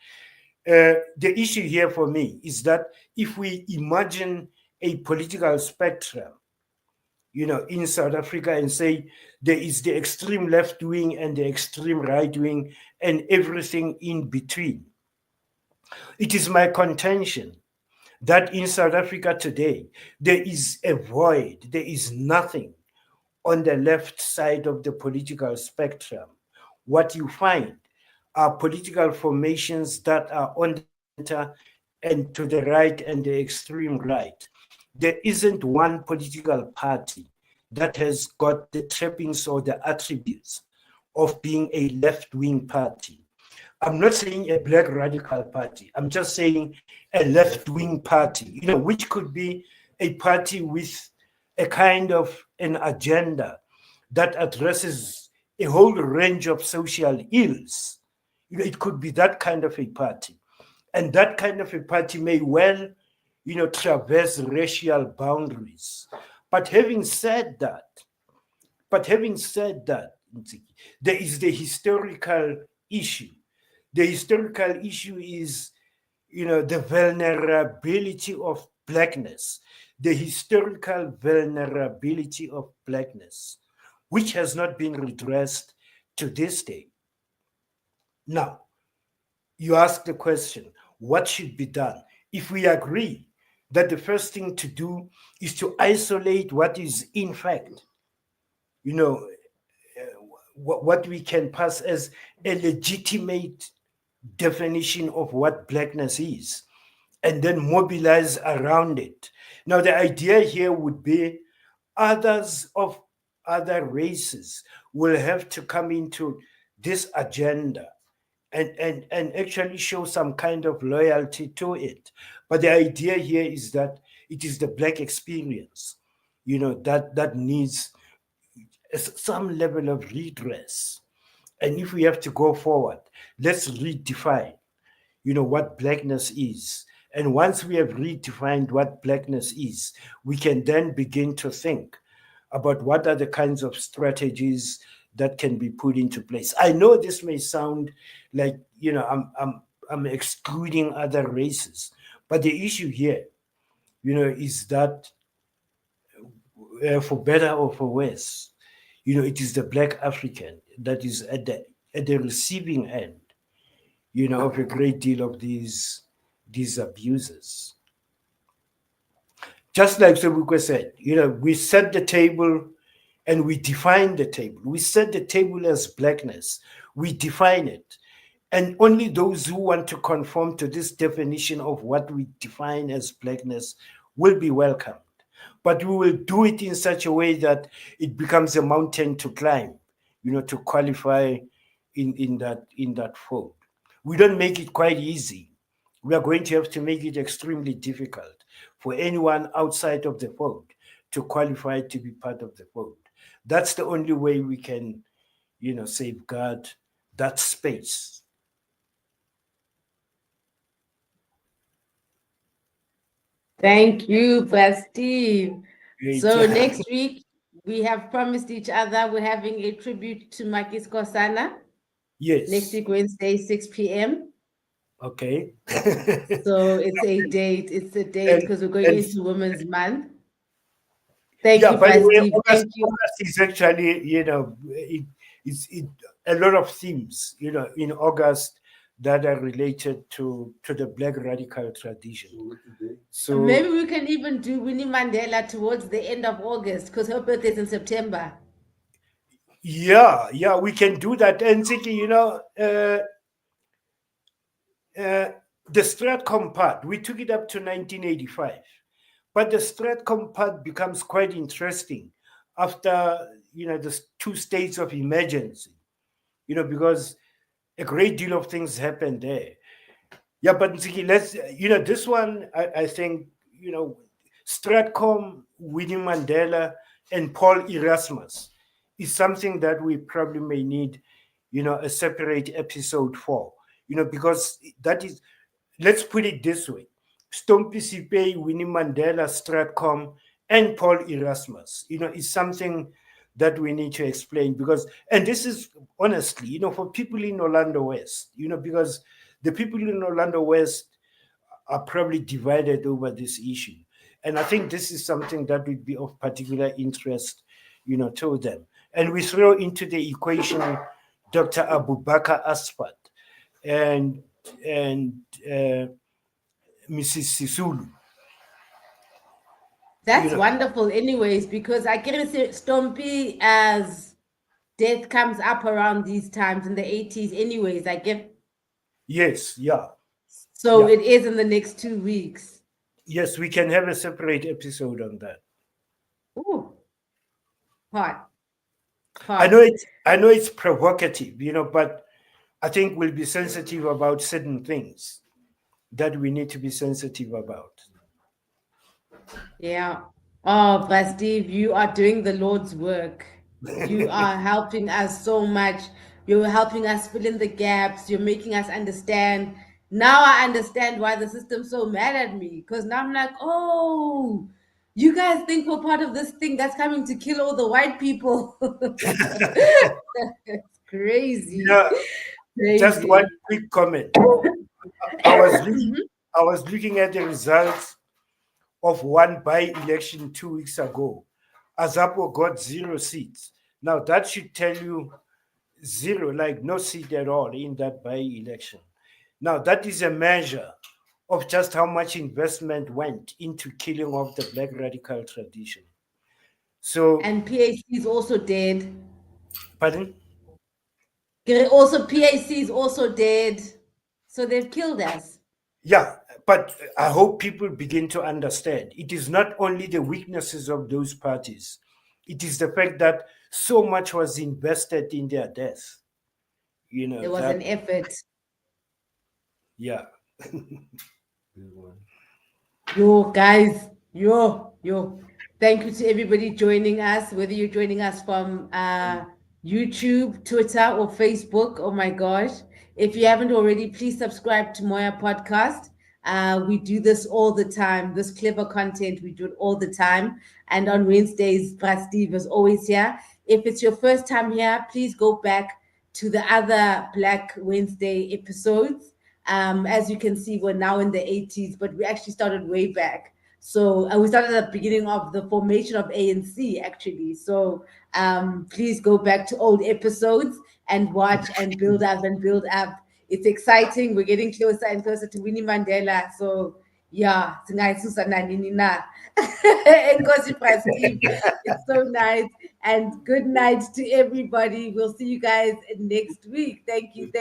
The issue here for me is that if we imagine a political spectrum, in South Africa, and say there is the extreme left wing and the extreme right wing and everything in between, it is my contention that in South Africa today, there is a void, there is nothing on the left side of the political spectrum. What you find are political formations that are on the center and to the right and the extreme right. There isn't one political party that has got the trappings or the attributes of being a left-wing party. I'm not saying a black radical party. I'm just saying a left-wing party, which could be a party with a kind of an agenda that addresses a whole range of social ills. It could be that kind of a party. And that kind of a party may well, traverse racial boundaries. But having said that, there is the historical issue. The historical issue is, the vulnerability of blackness, the historical vulnerability of blackness, which has not been redressed to this day. Now, you ask the question, what should be done? If we agree that the first thing to do is to isolate what is in fact, what we can pass as a legitimate definition of what blackness is, and then mobilize around it. Now, the idea here would be others of other races will have to come into this agenda and actually show some kind of loyalty to it. But the idea here is that it is the black experience, that needs some level of redress. And if we have to go forward, let's redefine, what blackness is. And once we have redefined what blackness is, we can then begin to think about what are the kinds of strategies that can be put into place. I know this may sound like, I'm excluding other races, but the issue here, is that for better or for worse, it is the black African that is at the receiving end, of a great deal of these abuses. Just like Sobukwe said, we set the table and we define the table. We set the table as blackness. We define it. And only those who want to conform to this definition of what we define as blackness will be welcomed. But we will do it in such a way that it becomes a mountain to climb, to qualify in that fold. We don't make it quite easy. We are going to have to make it extremely difficult for anyone outside of the fold to qualify to be part of the fold. That's the only way we can, safeguard that space. Thank you, Steve. Great. So next week, we have promised each other we're having a tribute to Makis Kosana. Yes. Next week, Wednesday, 6 p.m. Okay. So it's a date. It's a date because we're going into Women's Month. Thank you, by the way, Thank you. August is actually, it's a lot of themes, in August that are related to the Black radical tradition. So maybe we can even do Winnie Mandela towards the end of August because her birthday is in September. Yeah, we can do that. And Ziki, the Stratcom part, we took it up to 1985. But the Stratcom part becomes quite interesting after, the 2 states of emergency, because a great deal of things happened there. Yeah, but Nziki, let's, this one, I think, Stratcom, Winnie Mandela, and Paul Erasmus is something that we probably may need, a separate episode for, because that is, let's put it this way: Stompy Sipe, Winnie Mandela, Stratcom, and Paul Erasmus, is something that we need to explain because, and this is honestly, for people in Orlando West, because the people in Orlando West are probably divided over this issue. And I think this is something that would be of particular interest, to them. And we throw into the equation Dr. Abubakar Aspat and and uh, Mrs. Sisulu. That's wonderful, anyways, because I can say Stompy as death comes up around these times in the 80s, anyways. I get. Yes, yeah. So Yeah. it is in the next 2 weeks. Yes, we can have a separate episode on that. Ooh, hot. I know it's provocative, but I think we'll be sensitive about certain things that we need to be sensitive about. Yeah. Oh, but Steve, you are doing the Lord's work. You are helping us so much. You're helping us fill in the gaps. You're making us understand. Now I understand why the system's so mad at me. Because now I'm like, oh, you guys think we're part of this thing that's coming to kill all the white people. It's crazy. Yeah, just Crazy. one quick comment. I was looking at the results of one by-election 2 weeks ago. Azapo got 0 seats. Now that should tell you zero, like no seat at all in that by-election. Now that is a measure of just how much investment went into killing off the black radical tradition. So, And PAC is also dead. pardon? Also, PAC is also dead. So they've killed us. Yeah, but I hope people begin to understand it is not only the weaknesses of those parties, it is the fact that so much was invested in their death. There was an effort. Yeah. Yo, guys, yo. Thank you to everybody joining us, whether you're joining us from YouTube, Twitter, or Facebook. Oh my gosh. If you haven't already, please subscribe to Moya Podcast. We do this all the time. This clever content, we do it all the time. And on Wednesdays, Brad Steve is always here. If it's your first time here, please go back to the other Black Wednesday episodes. As you can see, we're now in the 80s, but we actually started way back. So we started at the beginning of the formation of ANC, actually. So please go back to old episodes and watch and build up and build up. It's exciting. We're getting closer and closer to Winnie Mandela. So yeah, tonight it's so nice. And good night to everybody. We'll see you guys next week. Thank you.